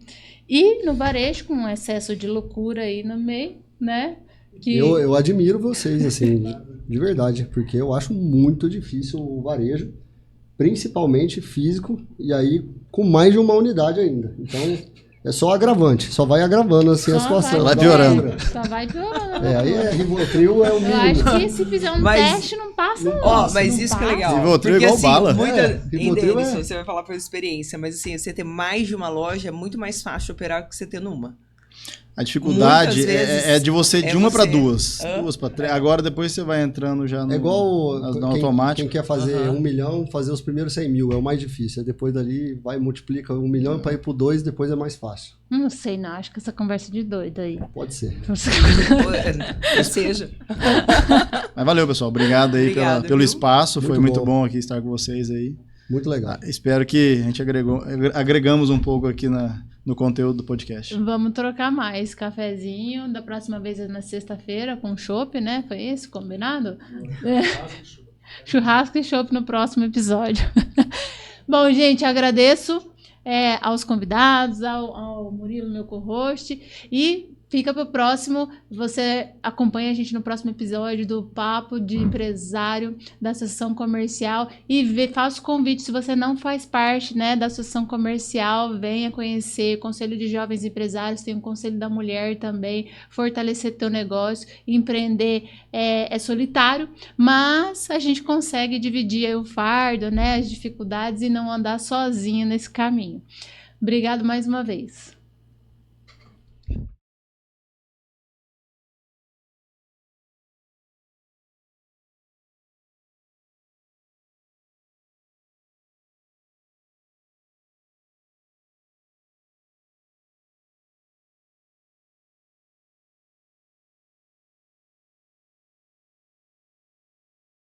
E no varejo, com um excesso de loucura aí no meio, né? Eu admiro vocês, assim, de verdade, porque eu acho muito difícil o varejo, principalmente físico, e aí com mais de uma unidade ainda. Então, é só agravante, só vai agravando assim a situação. Vai piorando. Só vai piorando. Aí Rivotril é o mínimo. Eu acho que se fizer um teste, não passa não. Mas isso que é legal. Rivotril é igual bala. Rivotril você vai falar por experiência, mas assim, você ter mais de uma loja é muito mais fácil operar que você ter numa. A dificuldade é de você de uma para duas. Hã? Duas para três. Agora depois você vai entrando já no, É igual no automático. quem quer fazer 1 milhão, fazer os primeiros 100 mil. É o mais difícil. Aí depois dali vai multiplica 1 milhão para ir pro 2, depois é mais fácil. Não sei, não. Acho que essa conversa de doido aí. Pode ser. Ou seja. Mas valeu, pessoal. Obrigado aí pelo espaço. Foi muito bom bom aqui estar com vocês aí. Muito legal. Espero que a gente agregamos um pouco aqui no conteúdo do podcast. Vamos trocar mais cafezinho. Da próxima vez é na sexta-feira com chopp, né? Foi isso? Combinado? Churrasco e chopp no próximo episódio. Bom, gente, agradeço aos convidados, ao Murilo, meu co-host, e fica para o próximo. Você acompanha a gente no próximo episódio do Papo de Empresário da Associação Comercial e faço convite, se você não faz parte, né, da Associação Comercial, venha conhecer o Conselho de Jovens Empresários, tem o Conselho da Mulher também, fortalecer teu negócio. Empreender é solitário, mas a gente consegue dividir aí o fardo, né, as dificuldades e não andar sozinho nesse caminho. Obrigado mais uma vez.